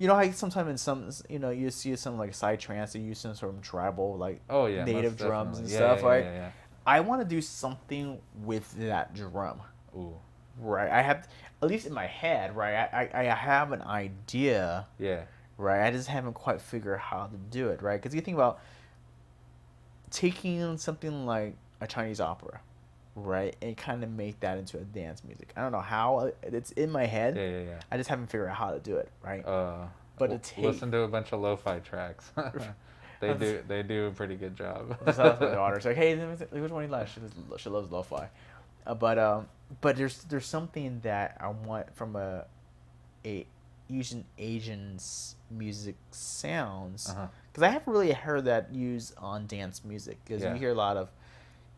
how sometimes in some, you see some like side trance, they use some sort of tribal like Oh yeah. native most drums and definitely. stuff, Yeah, right? yeah, yeah, I want to do something with that drum, yeah. Ooh. right? I have, at least in my head, right? I have an idea, Yeah. right? I just haven't quite figured out how to do it, right? Because you think about taking something like a Chinese opera, right, and kind of make that into a dance music. I don't know how it's in my head. Yeah, yeah, yeah. I just haven't figured out how to do it, right? But to take Listen to a bunch of lo-fi tracks. They do a pretty good job. just ask my daughter. It's like, hey, which one you like? She loves lo-fi. But there's something that I want from a Asian music sounds, because I haven't really heard that used on dance music, because you hear a lot of,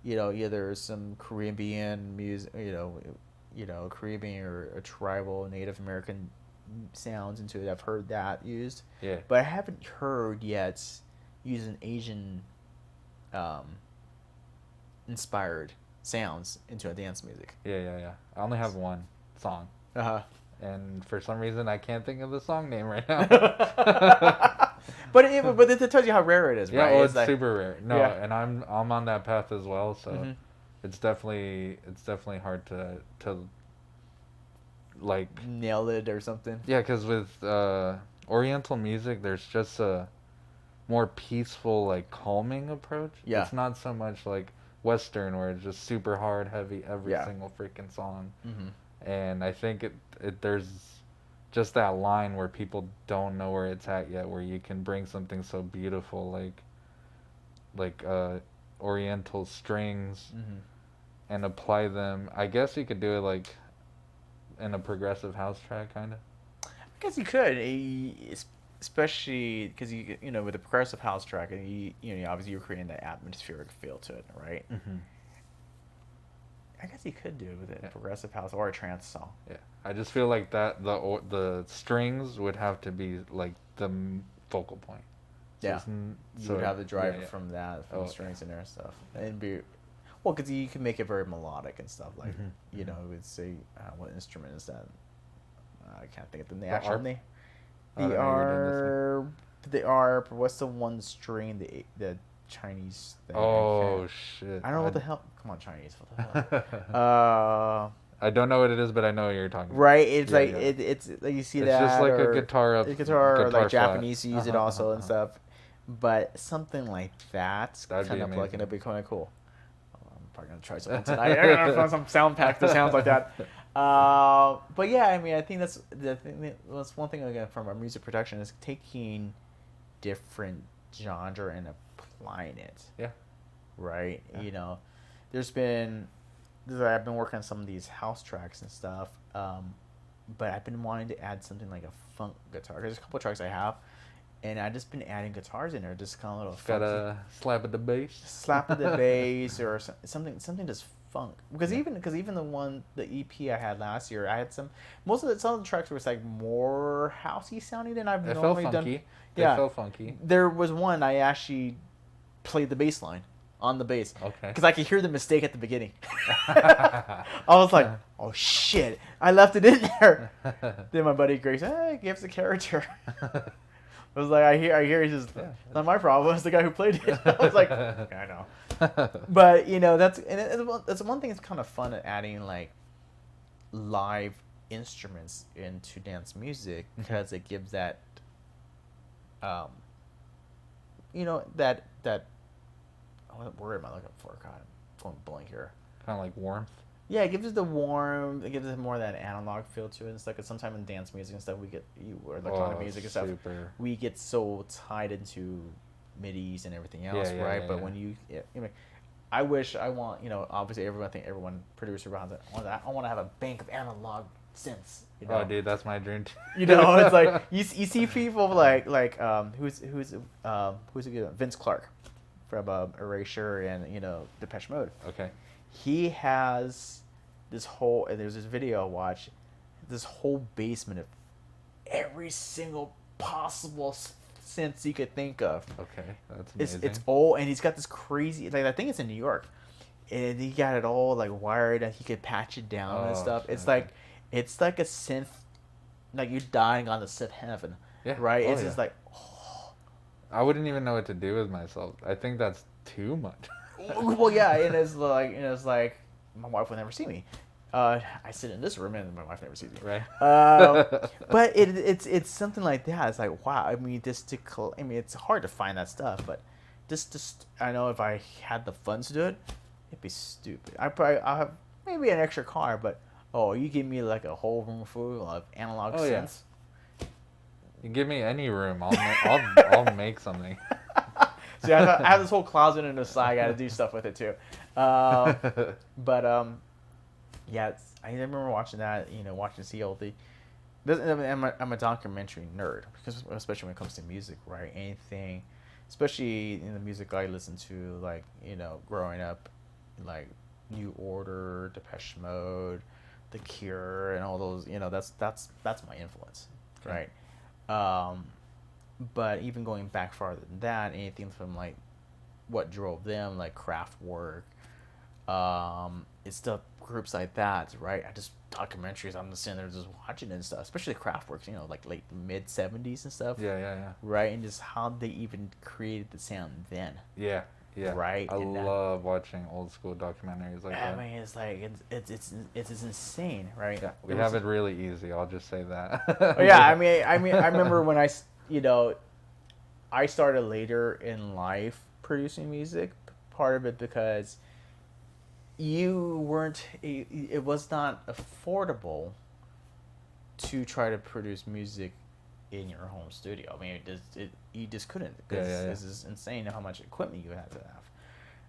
either some Caribbean music, Caribbean or tribal Native American sounds into it. I've heard that used, but I haven't heard yet using Asian inspired sounds into a dance music. Yeah. I only have one song. And for some reason, I can't think of the song name right now. but it tells you how rare it is, right? Yeah, well, it's like, super rare. No, and I'm on that path as well, so it's definitely hard to like nail it or something. Yeah, because with Oriental music, there's just a more peaceful, like calming approach. Yeah, it's not so much like Western where it's just super hard, heavy every single freaking song. And I think there's just that line where people don't know where it's at yet, where you can bring something so beautiful like Oriental strings and apply them. I guess you could do it like in a progressive house track, kind of. I guess you could, especially because with a progressive house track, and obviously you're creating that atmospheric feel to it, right? I guess you could do it with a progressive house or a trance song. Yeah, I just feel like that the strings would have to be like the focal point. So you would have the driver from the strings in there and stuff, and because you can make it very melodic and stuff. Like it would say, what instrument is that? I can't think of the actual name. The arp. What's the one string? The Chinese thing. Oh shit! I don't know what the hell. Come on, Chinese. What the hell? I don't know what it is, but I know what you're talking about. Right? It's it's like you see it's that. It's just like a guitar up. Guitar or like Japanese use it also and stuff. But something like that's kind of like it'd be kind of cool. I'm probably gonna try something tonight. I'm gonna find some sound pack that sounds like that. But yeah, I mean, I think that's the thing. That's one thing again from our music production is taking different genre and applying it. Yeah. Right. Yeah. I've been working on some of these house tracks and stuff. But I've been wanting to add something like a funk guitar. There's a couple of tracks I have, and I've just been adding guitars in there, just kind of little. Got a slap at the bass. Slap at the bass or something just funk. Because even the EP I had last year, I had some of the tracks were like more housey sounding than I've normally done. It felt funky. There was one I actually played the bass line on the bass. Okay. Because I could hear the mistake at the beginning. I was like, oh shit, I left it in there. Then my buddy Grace, it gives the character. I was like, I hear he's just, it's not my problem, it's the guy who played it. I was like, okay, I know. But, that's one thing that's kind of fun at adding like live instruments into dance music, because it gives that, that what word am I looking for? God, I'm going blank here. Kind of like warmth. Yeah, it gives it the warmth. It gives it more of that analog feel to it. It's like sometimes in dance music and stuff, or electronic music and stuff, we get so tied into MIDIs and everything else, right? But when I obviously everyone producer behind it. I want to have a bank of analog synths. Oh, dude, that's my dream too. It's like you see people like who's a good one? Vince Clarke from Erasure and Depeche Mode. Okay. He has this whole, and there's this video I watched, this whole basement of every single possible synth you could think of. Okay, that's amazing. It's all, and he's got this crazy, like I think it's in New York, and he got it all like wired, and he could patch it down and stuff. Shit. It's like a synth, like you're dying on the synth heaven, right? It's just like, I wouldn't even know what to do with myself. I think that's too much. Well, yeah, and it's like my wife will never see me. I sit in this room and my wife never sees me. Right. But it's something like that. It's like, wow. I mean, it's hard to find that stuff, but Just I know if I had the funds to do it, it'd be stupid. I'll have maybe an extra car, but you give me like a whole room full of analog Oh, yeah. synths. You give me any room, I'll make something. See, I have this whole closet in the side. I got to do stuff with it too. But yeah, I remember watching that. Watching CLD. I'm a documentary nerd, because especially when it comes to music, right? Anything, especially in the music I listen to, like growing up, like New Order, Depeche Mode, The Cure, and all those. That's my influence, right? But even going back farther than that, anything from like what drove them, like Kraftwerk, it's the groups like that, right? I just documentaries. I'm just sitting there just watching it and stuff, especially Kraftwerk, like late mid '70s and stuff. Yeah. Right, and just how they even created the sound then. Yeah. Right. I love watching old school documentaries like that. I mean, it's like it's insane, right? Yeah, we have it really easy. I'll just say that. Yeah, I mean, I remember when I started later in life producing music. Part of it because it was not affordable to try to produce music in your home studio. I mean, you just couldn't, because this is insane how much equipment you had to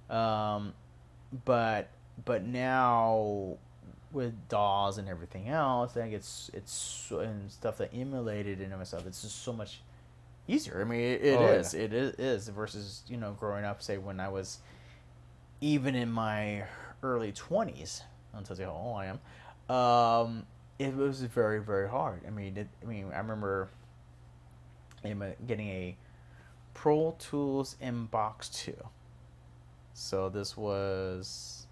have. But now with DAWs and everything else, I think it's and stuff that emulated and stuff. It's just so much easier. I mean, it is versus growing up. Say when I was even in my early 20s, I'll tell you how old I am. It was very, very hard. I remember getting a Pro Tools Inbox 2. So this was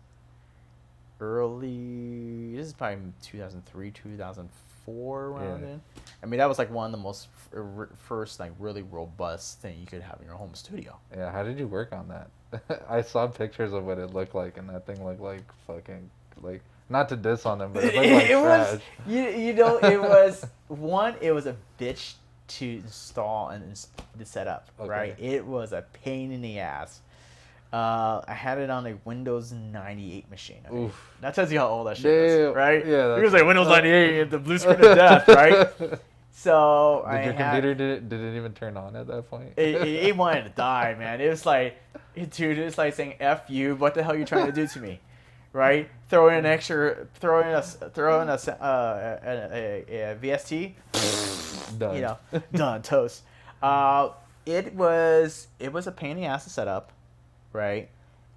this is probably 2003, 2004 around then. I mean, that was like one of the most first like really robust thing you could have in your home studio. Yeah, how did you work on that? I saw pictures of what it looked like, and that thing looked like fucking, like, not to diss on them, but it looked like trash. It was it was a bitch to install and to set up, right? It was a pain in the ass. I had it on a Windows 98 machine. I mean, that tells you how old that shit is, right? Yeah, it was like Windows 98, the blue screen of death, right? So did your computer did it even turn on at that point? It wanted to die, man. It was like, dude, it's like saying "F you." What the hell are you trying to do to me, right? Throw in a VST, Done. Done, toast. It was a pain in the ass to set up, right?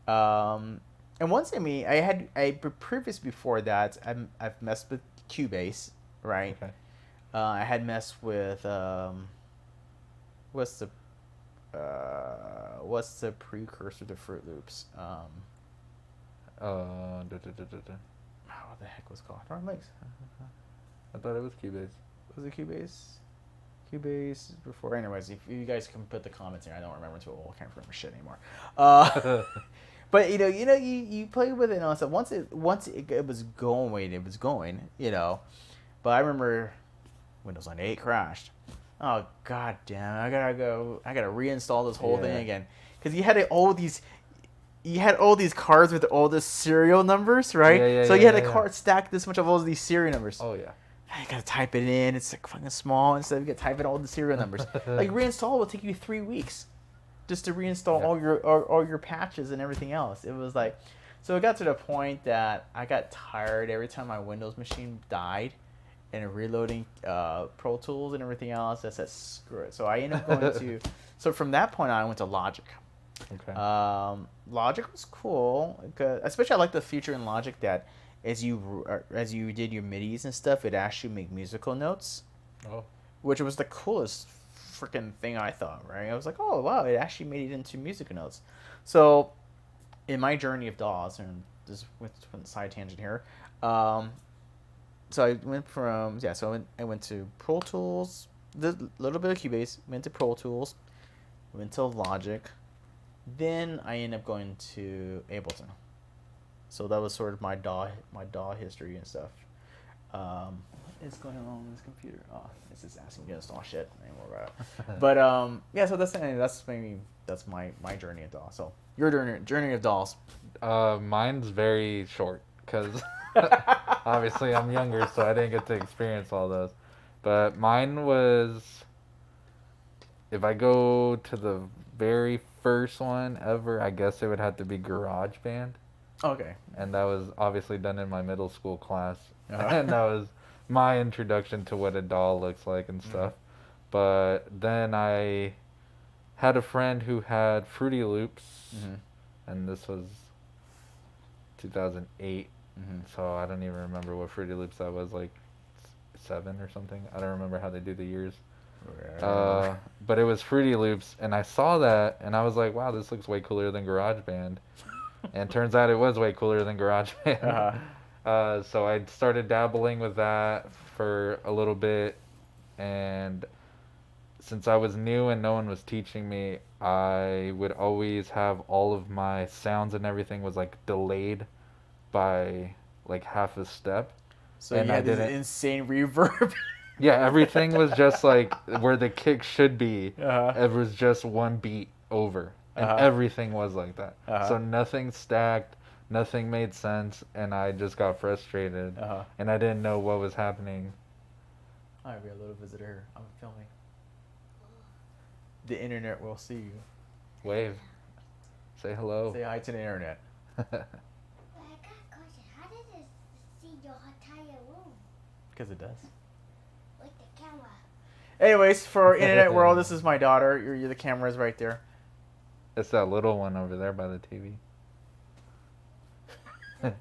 And once previous before that, I've messed with Cubase, right? Okay. I had messed with what's the precursor to Fruit Loops? What the heck was it called? Darn legs. I thought it was Cubase. Was it Cubase? Cubase before. Anyways, if you guys can put the comments in, I don't remember too old. I can't remember shit anymore. But you play with it and stuff. Once it was going, it was going. But I remember Windows 98 crashed. Oh god damn! I gotta reinstall this whole thing again, because you had all these cards with all the serial numbers, right? So you had a card stacked this much of all these serial numbers. Oh yeah. I gotta type it in. It's like fucking small. Instead, you gotta type in all the serial numbers. Like reinstall will take you 3 weeks, just to reinstall all your patches and everything else. It was like, so it got to the point that I got tired every time my Windows machine died, and reloading Pro Tools and everything else. I said screw it. So I ended up going to. So from that point on, I went to Logic. Okay. Logic was cool, especially I like the feature in Logic that as you did your MIDIs and stuff, it actually make musical notes. Oh. Which was the coolest freaking thing I thought, right? I was like, oh wow, it actually made it into musical notes. So in my journey of DAWs, and just went side tangent here, so I went from I went to Pro Tools, a little bit of Cubase, went to Pro Tools, went to Logic, then I ended up going to Ableton. So that was sort of my DAW history and stuff. is going on with this computer? Oh, it's just asking me to install shit. I ain't worried about it. But yeah. So that's my journey of dolls. So your journey of dolls. Mine's very short because obviously I'm younger, so I didn't get to experience all those. But mine was, if I go to the very first one ever, I guess it would have to be Garage Band. Okay. And that was obviously done in my middle school class. Uh-huh. And that was my introduction to what a doll looks like and stuff. But then I had a friend who had Fruity Loops, and this was 2008. So I don't even remember what Fruity Loops that was, like 7 or something. I don't remember how they do the years. But it was Fruity Loops, and I saw that, and I was like, wow, this looks way cooler than GarageBand. And turns out it was way cooler than GarageBand. So I started dabbling with that for a little bit, and since I was new and no one was teaching me, I would always have all of my sounds and everything was like delayed by like half a step. So you had this insane reverb. Yeah, everything was just like where the kick should be. It was just one beat over. And everything was like that. So nothing stacked, nothing made sense, and I just got frustrated. And I didn't know what was happening. Alright, we have a little visitor here. I'm filming. The internet will see you. Wave. Say hello. Say hi to the internet. I got a question. How did it see your entire room Because it does. with the camera? Anyways, for internet world, this is my daughter. The camera is right there. It's that little one over there by the TV. That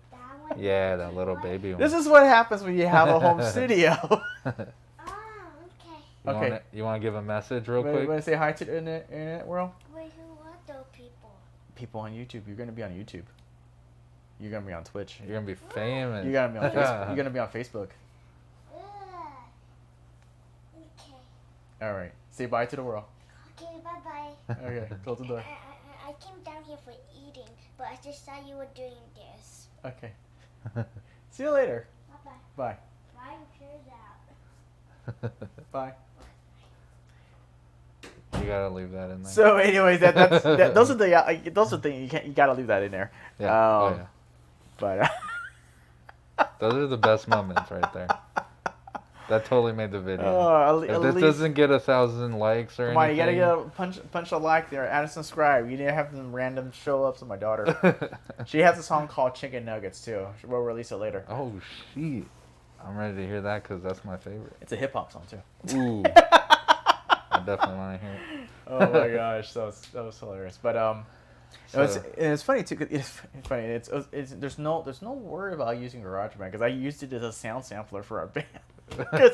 one? Yeah, that little baby one. This is what happens when you have a home studio. Oh, okay. Okay. You want to give a message real You quick? want to say hi to the internet world? Wait, who are those people? People on YouTube. You're gonna be on YouTube. You're gonna be on Twitch. You're gonna be famous. You're gonna be on Facebook. You're gonna be on Facebook. Okay. All right. Say bye to the world. Okay, bye-bye. Okay. Close the door. I came down here for eating, but I just saw you were doing this. Okay. See you later. Bye-bye. Bye. Bye, your chair's out. Bye. You gotta leave that in there. So, anyways, those are the things you gotta leave that in there. Yeah. Yeah. But Those are the best moments right there. That totally made the video. at If this least- doesn't get 1,000 likes or Come on, anything, you gotta get punch a like there, add a subscribe. You need to have some random show ups with my daughter. She has a song called Chicken Nuggets too. We'll release it later. Oh shit! I'm ready to hear that because that's my favorite. It's a hip hop song too. Ooh, I definitely want to hear it. Oh my gosh, that was hilarious. But it's funny too. 'Cause it's funny. It's there's no worry about using GarageBand because I used it as a sound sampler for our band. Because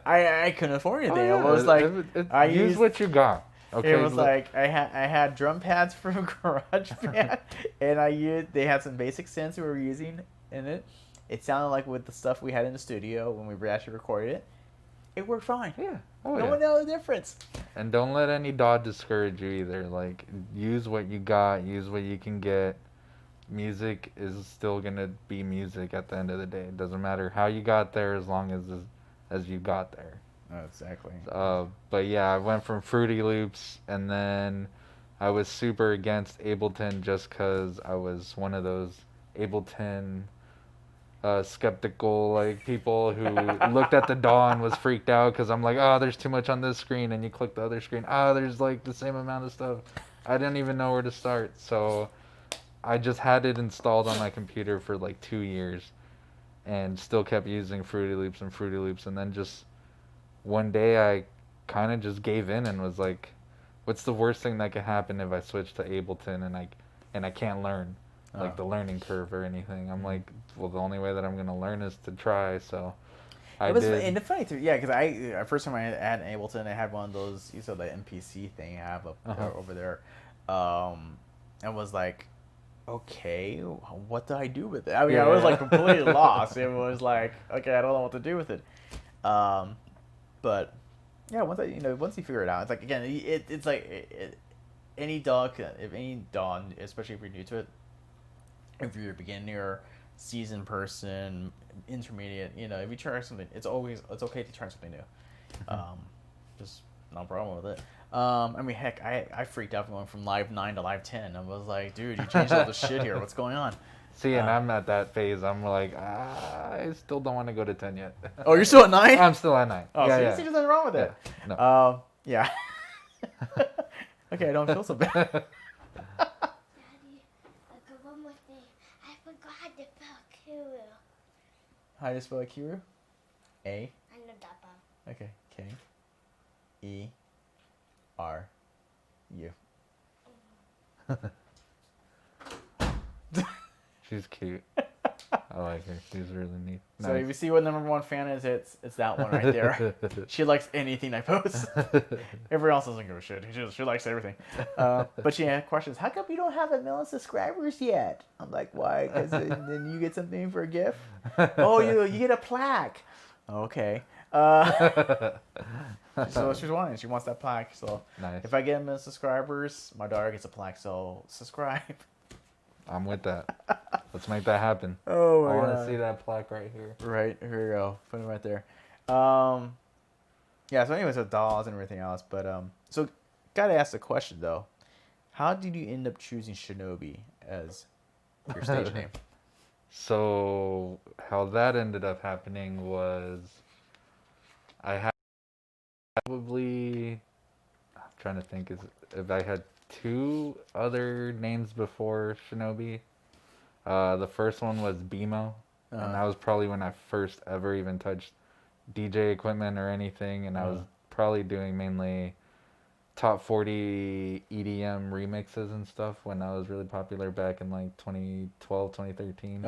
I couldn't afford anything. Oh, yeah. It was like I use used what you got. Okay. It was like I had drum pads from GarageBand, and they had some basic synths we were using in it. It sounded like with the stuff we had in the studio when we actually recorded it. It worked fine. Yeah. Oh, No yeah. one knew the difference. And don't let any DAW discourage you either. Like, use what you got. Use what you can get. Music is still gonna be music at the end of the day. It doesn't matter how you got there, as long as you got there. Oh, exactly. But yeah, I went from Fruity Loops, and then I was super against Ableton just because I was one of those Ableton skeptical like people who looked at the DAW and was freaked out because I'm like, oh, there's too much on this screen, and you click the other screen, oh, there's like the same amount of stuff. I didn't even know where to start, so I just had it installed on my computer for like 2 years and still kept using Fruity Loops, and then just one day I kind of just gave in and was like, what's the worst thing that could happen if I switch to Ableton and I can't learn like the learning curve or anything? I'm like, well, the only way that I'm gonna learn is to try. So I did. And the funny thing, yeah, because first time I had an Ableton, I had one of those, you saw the MPC thing I have up over there, and was like, okay, what do I do with it? I mean, I was like completely lost. It was like, okay, I don't know what to do with it. But yeah, once you figure it out, it's like, again, it's like any DAW, especially if you're new to it, if you're a beginner, seasoned person, intermediate. You know, if you try something, it's okay to try something new. Just no problem with it. I mean, heck, I freaked out going from live 9 to live 10. I was like, dude, you changed all the shit here. What's going on? See, and I'm at that phase. I'm like, I still don't want to go to 10 yet. Oh, you're still at 9? I'm still at 9. Oh, yeah, so yeah. you see, there's nothing wrong with it. Yeah. No. Yeah. Okay, I don't feel so bad. Daddy, okay, one more thing. I forgot how to spell Akeru. How do you spell Akeru? A. I know that one. Okay. K-E-R-U. She's cute. I like her. She's really neat. So if you see what the #1 fan is, it's that one right there. She likes anything I post. Everyone else doesn't give a shit. She likes everything. But she had questions. How come you don't have 1 million subscribers yet? I'm like, why? Because then you get something for a gift. Oh, you get a plaque. Okay. So she's wanting. She wants that plaque. So Nice. if I get 1 million subscribers, my daughter gets a plaque. So subscribe. I'm with that. Let's make that happen. Oh my I want god. to see that plaque right here. Right, here we go. Put it right there. Yeah, so anyways, with dolls and everything else. But, so, gotta ask the question, though. How did you end up choosing Shinobi as your stage name? So how that ended up happening was I had probably, I'm trying to think if I had 2 other names before Shinobi. The first one was BMO, and that was probably when I first ever even touched DJ equipment or anything, and I was probably doing mainly top 40 EDM remixes and stuff when I was really popular back in like 2012, 2013.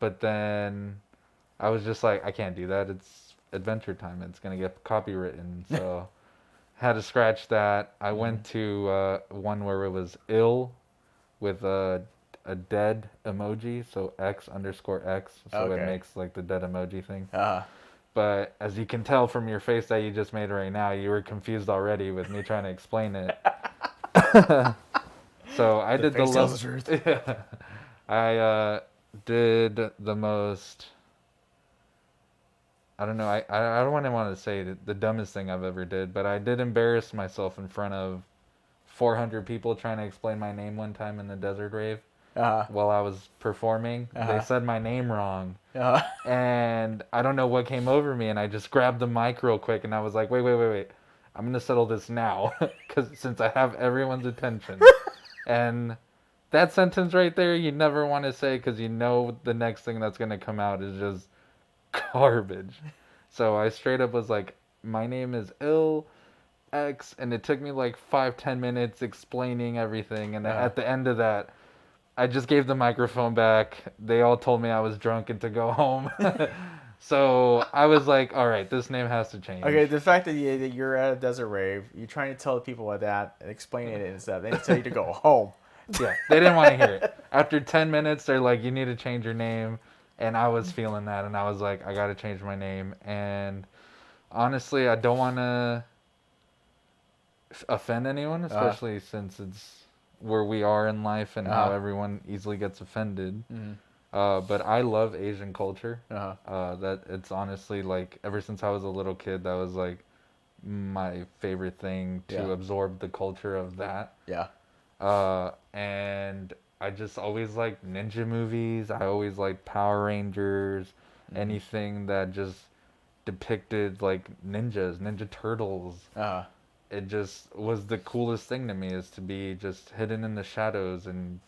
But then I was just like, I can't do that. It's Adventure Time. It's going to get copywritten. So had to scratch that. I went to one where it was ill with a dead emoji. So X_X. So it Okay. makes like the dead emoji thing. Uh, But as you can tell from your face that you just made right now, you were confused already with me trying to explain it. So I did the face tells the truth. Yeah. I did the most. I don't know. I don't want to say the dumbest thing I've ever did, but I did embarrass myself in front of 400 people trying to explain my name one time in the desert rave while I was performing. They said my name wrong. And I don't know what came over me, and I just grabbed the mic real quick, and I was like, wait. I'm going to settle this now, because since I have everyone's attention. And that sentence right there, you never want to say, because you know the next thing that's going to come out is just garbage. So I straight up was like, my name is X, and it took me like 5-10 minutes explaining everything, and at the end of that, I just gave the microphone back. They all told me I was drunk and to go home. So I was like, all right, this name has to change. okay, the fact that you're at a desert rave, you're trying to tell people about that, and explain it and stuff, they tell you to go home. Yeah, they didn't want to hear it. After 10 minutes, they're like, you need to change your name. And I was feeling that, and I was like, I got to change my name. And honestly, I don't want to offend anyone, especially since it's where we are in life and how everyone easily gets offended. But I love Asian culture. That it's honestly like ever since I was a little kid, that was like my favorite thing to absorb the culture of that. Yeah. And I just always liked ninja movies. I always liked Power Rangers, anything that just depicted like ninjas, Ninja Turtles. It just was the coolest thing to me, is to be just hidden in the shadows and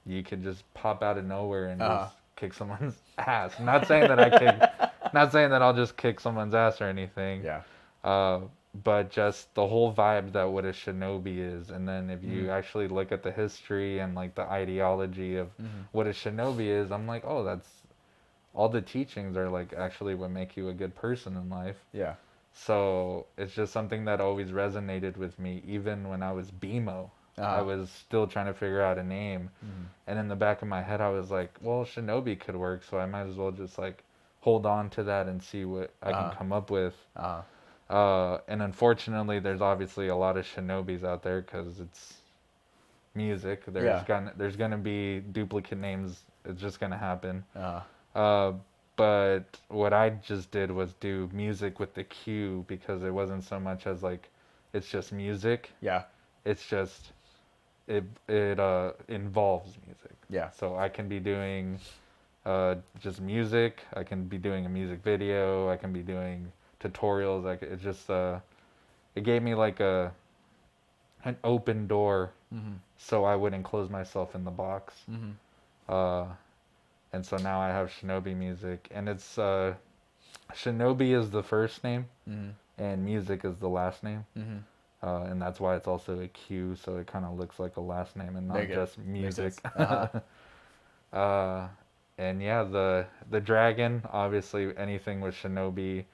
you could just pop out of nowhere and just kick someone's ass. Not saying that not saying that I'll just kick someone's ass or anything. Yeah. But just the whole vibe that what a shinobi is, and then if you actually look at the history and like the ideology of what a shinobi is, I'm like, oh, that's all the teachings are like actually what make you a good person in life. Yeah. So it's just something that always resonated with me, even when I was BMO. I was still trying to figure out a name, and in the back of my head I was like, well, shinobi could work, so I might as well just like hold on to that and see what I can come up with. And unfortunately, there's obviously a lot of shinobis out there because it's music. There's gonna be duplicate names it's just gonna happen. Uh, But what I just did was do music with the cue because it wasn't so much as like it's just music. yeah. It's just it involves music. Yeah. So I can be doing just music. I can be doing a music video. I can be doing tutorials. It just it gave me like an open door, Mm-hmm. so I wouldn't close myself in the box. Mm-hmm. Uh, and so now I have Shinobi music, and it's Shinobi is the first name, Mm-hmm. and music is the last name. Mm-hmm. And that's why it's also a Q, so it kind of looks like a last name and not Very good. just Makes music. sense. Uh-huh. And yeah, the dragon, obviously anything with Shinobi,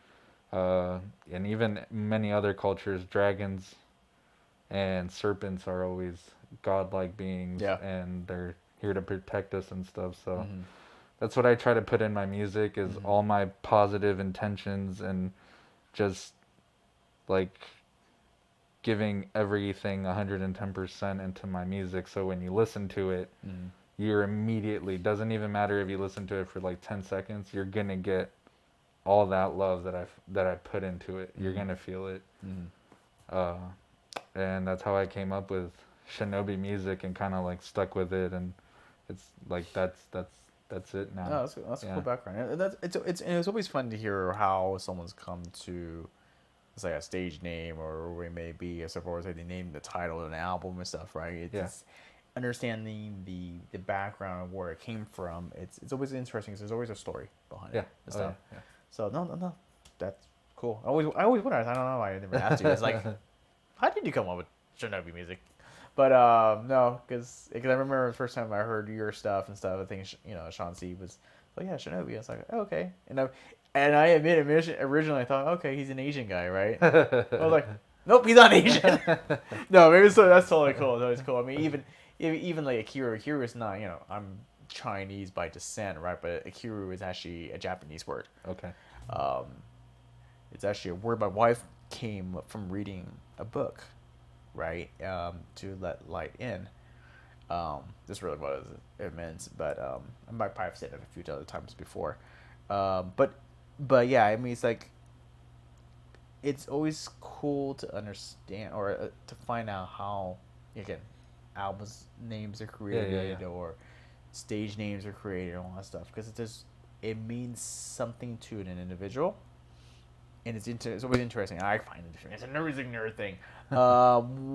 and even many other cultures, dragons and serpents are always godlike beings, Yeah. and they're here to protect us and stuff. So Mm-hmm. that's what I try to put in my music is Mhm. all my positive intentions and just like giving everything 110% into my music. So when you listen to it, Mm-hmm. you're immediately, doesn't even matter if you listen to it for like 10 seconds, you're gonna get all that love that I put into it. You're Mhm. gonna feel it. Mm-hmm. Uh, and that's how I came up with Shinobi music and kind of like stuck with it, and it's like that's it now. No, that's a Yeah. cool background. And it's always fun to hear how someone's come to, it's like a stage name or where it may be, as far as like they name the title of an album and stuff, right? It's understanding the background of where it came from. It's always interesting because there's always a story behind Yeah. it and Oh, stuff. yeah. So no, that's cool. I always wonder. I don't know why I never asked you. It's like, how did you come up with Shinobi music? But no, because I remember the first time I heard your stuff and stuff. I think Sean C was like, yeah, Shinobi. I was like, oh, okay, and I admit, originally I thought, okay, he's an Asian guy, right? I was like, nope, he's not Asian. No, maybe so. That's totally cool. That's cool. I mean, even like Akeru is not. I'm Chinese by descent, right? But Akeru is actually a Japanese word. Okay. Um, it's actually a word my wife came from reading a book, right? To let light in. This really what it meant, but I might probably have said it a few other times before. But yeah, I mean, it's like it's always cool to understand or to find out how, again, albums names are created yeah. or stage names are created and all that stuff, because it means something to an individual, and it's always interesting. I find it it's a nerd thing,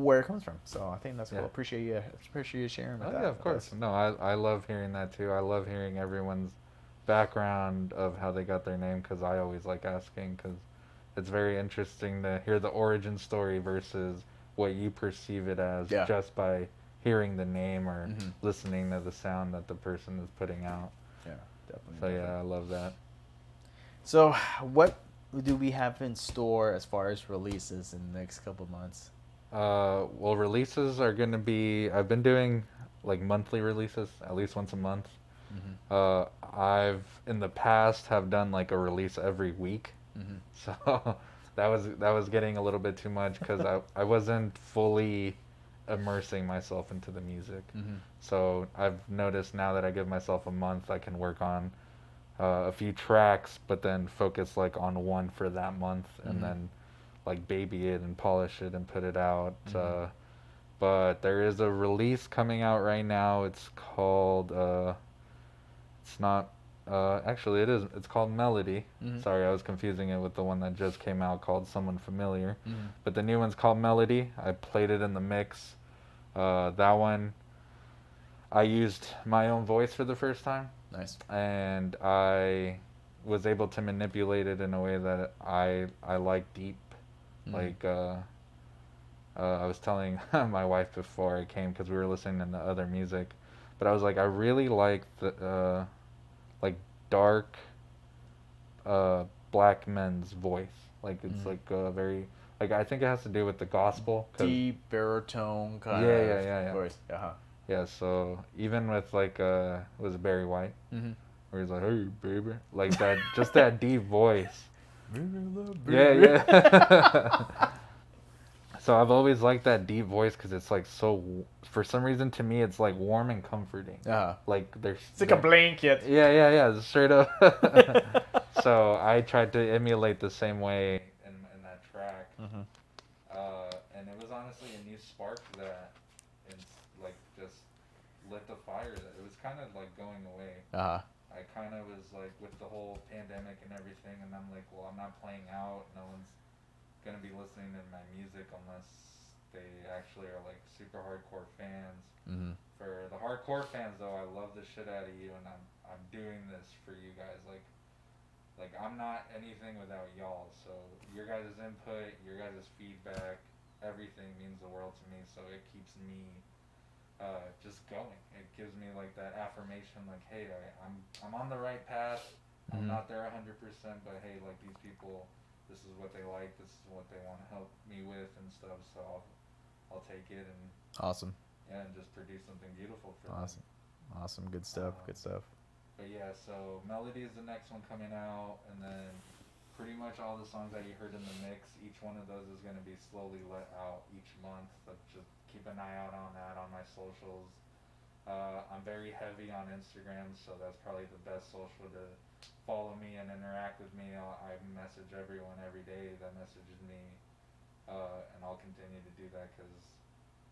where it comes from. So I think that's cool. Yeah. Appreciate you sharing with Oh, that. yeah, of course. No, I love hearing that too. I love hearing everyone's background of how they got their name because I always like asking because it's very interesting to hear the origin story versus what you perceive it as Yeah. just by hearing the name or Mhm. listening to the sound that the person is putting out. Yeah, definitely. So yeah, I love that. So what do we have in store as far as releases in the next couple of months? Well, releases are gonna be. I've been doing like monthly releases, at least once a month. Mm-hmm. I've in the past have done like a release every week, Mm-hmm. so that was getting a little bit too much because I wasn't fully immersing myself into the music. Mm-hmm. So I've noticed now that I give myself a month, I can work on a few tracks, but then focus like on one for that month, and Mhm. then like baby it and polish it and put it out. Mhm. But there is a release coming out right now. It's called it's not actually it is. It's called Melody. Mhm. Sorry, I was confusing it with the one that just came out called Someone Familiar. Mhm. But the new one's called Melody. I played it in the mix. That one I used my own voice for the first time, Nice. and I was able to manipulate it in a way that I like deep. Mhm. Like I was telling my wife before I came because we were listening to other music, but I was like I really like the like dark black men's voice. Like it's Mhm. like very like I think it has to do with the gospel. Deep baritone kind Yeah. voice. Uh-huh. Yeah, so even with like was it Barry White? Mm-hmm. Where he's like, "Hey, baby," like that, just that deep voice. Yeah. So I've always liked that deep voice because it's like so. For some reason, to me, it's like warm and comforting. Uh-huh. Like there's. It's like a blanket. Yeah, straight up. So I tried to emulate the same way in that track, Mhm. and it was honestly a new spark that, like just lit the fire. That it was kind of like going away. Uh-huh. I kind of was like with the whole pandemic and everything, and I'm like, well, I'm not playing out. No one's gonna be listening to my music unless they actually are like super hardcore fans. Mhm. For the hardcore fans, though, I love the shit out of you, and I'm doing this for you guys. Like I'm not anything without y'all. So your guys' input, your guys' feedback, everything means the world to me. So it keeps me just going. It gives me like that affirmation, like, hey, I'm on the right path. I'm Mhm. not there 100%, but hey, like these people, this is what they like. This is what they want to help me with and stuff. So I'll take it and Awesome. yeah, and just produce something beautiful for Awesome. Awesome. Good stuff. Good stuff. But yeah, so Melody is the next one coming out, and then pretty much all the songs that you heard in the mix, each one of those is going to be slowly let out each month. But just keep an eye out on that on my socials. I'm very heavy on Instagram, so that's probably the best social to follow me and interact with me. I message everyone every day that messages me, and I'll continue to do that because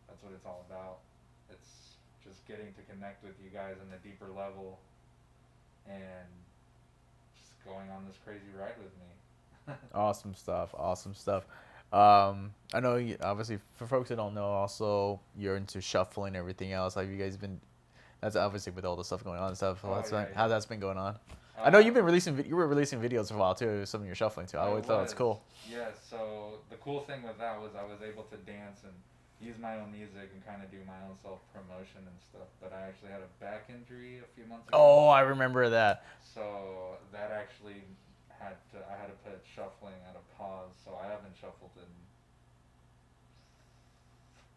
that's what it's all about. It's just getting to connect with you guys on a deeper level and just going on this crazy ride with me. Awesome stuff. Awesome stuff. I know you, obviously for folks that don't know, also you're into shuffling and everything else. Have you guys been? That's obviously with all the stuff going on and stuff. Oh, That's yeah, how yeah. that's been going on. I know you've been releasing. You were releasing videos for a while too. Some of your shuffling too. I always thought it's cool. Yeah, so the cool thing with that was I was able to dance and use my own music and kind of do my own self promotion and stuff. But I actually had a back injury a few months ago. Oh, I remember that. So that actually I had to put shuffling at a pause. So I haven't shuffled in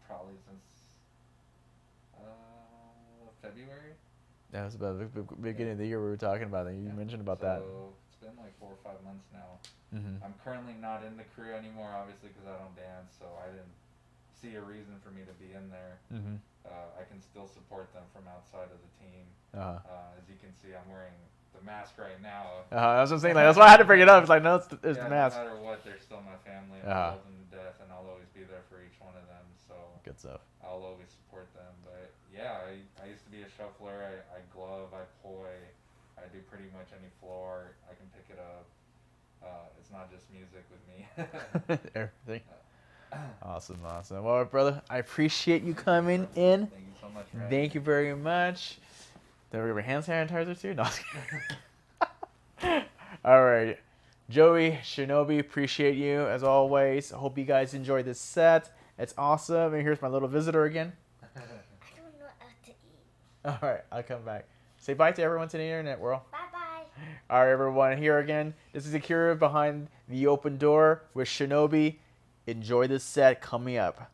probably since February. That was about the beginning of the year we were talking about that. You mentioned about that. So it's been like 4 or 5 months now. Mm-hmm. I'm currently not in the crew anymore, obviously, because I don't dance. So I didn't see a reason for me to be in there. Mm-hmm. I can still support them from outside of the team. Uh-huh. As you can see, I'm wearing the mask right now. I was just saying, like, that's why I had to bring it up. It's like, no, it's the mask. No matter what, they're still my family. And I love them to death, and I'll always be there for each one of them. So good stuff. I'll always support them. But yeah, I used to be a shuffler. I glove, I poi, I do pretty much any floor. I can pick it up. It's not just music with me. Everything. Awesome. Well, brother, I appreciate you coming in. Thank you so much. Ryan. Thank you very much. Did we have a hand sanitizer too? No. All right. Joey, Shinobi, appreciate you as always. I hope you guys enjoyed this set. It's awesome. And here's my little visitor again. I don't know how to eat. All right, I'll come back. Say bye to everyone to the internet world. Bye-bye. All right, everyone. Here again. This is Akeru behind the open door with Shinobi. Enjoy this set coming up.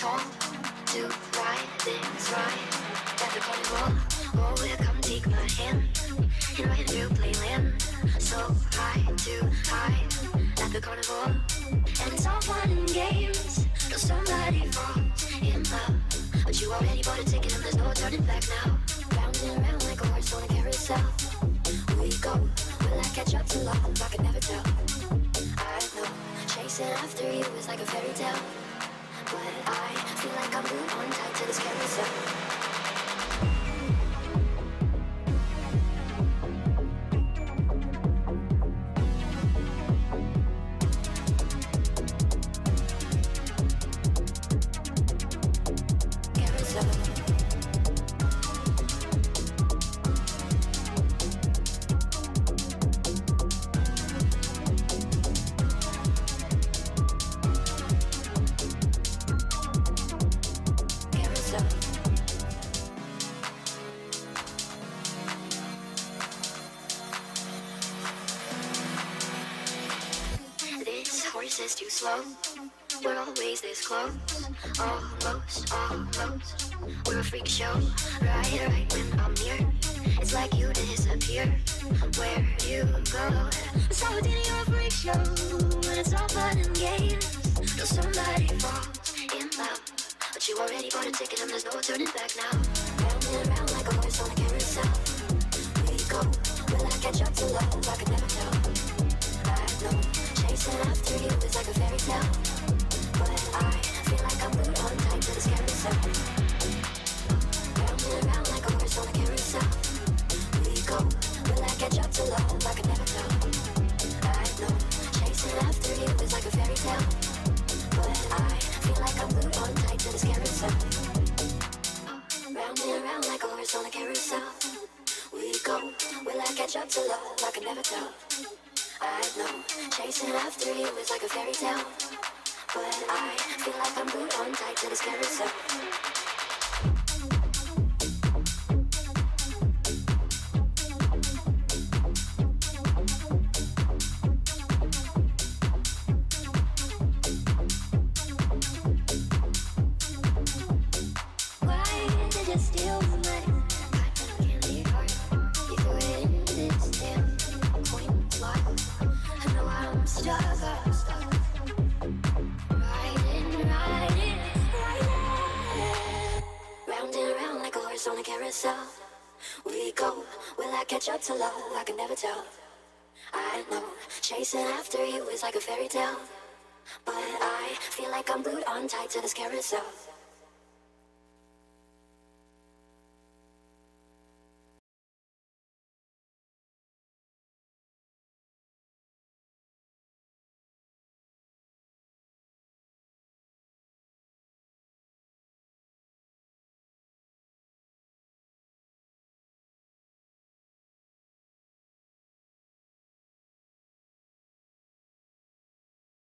tall to ride this ride at the carnival. Oh, will come take my hand and ride through playland. So high to high at the carnival. And it's all fun and games till somebody falls in love. But you already bought a ticket and there's no turning back now. Round and round like a horse on a carousel. We go, will I catch up to love? I could never tell. I know, chasing after you is like a fairy tale. But I feel like I'm glued on tight to this carousel. Is too slow. We're always this close. Almost, almost. We're a freak show. Right when I'm near. It's like you disappear. Where you go? So did your freak show. When it's all fun and games. Till somebody falls in love. But you already bought a ticket and there's no turning back now. Round and round like a horse on a carousel. We go. Will I catch up to love? I could never tell. I know. Chasing after you is like a fairy tale. But I feel like I'm glued on tight to this carousel. Round and round like a horse on a carousel. We go, will I catch up to love? I could never tell. I know, chasing after you is like a fairy tale. But I feel like I'm glued on tight to this carousel. Round and round like a horse on a carousel. We go, will I catch up to love? I could never tell. I know, chasing after you is like a fairy tale. But I feel like I'm glued on tight to this carousel. Why did you steal my cotton candy heart? You threw it in this damn coin slot. I know I'm stuck. Round and round like a horse on a carousel. We go, will I catch up to love? I can never tell. I know, chasing after you is like a fairy tale. But I feel like I'm glued on tight to this carousel.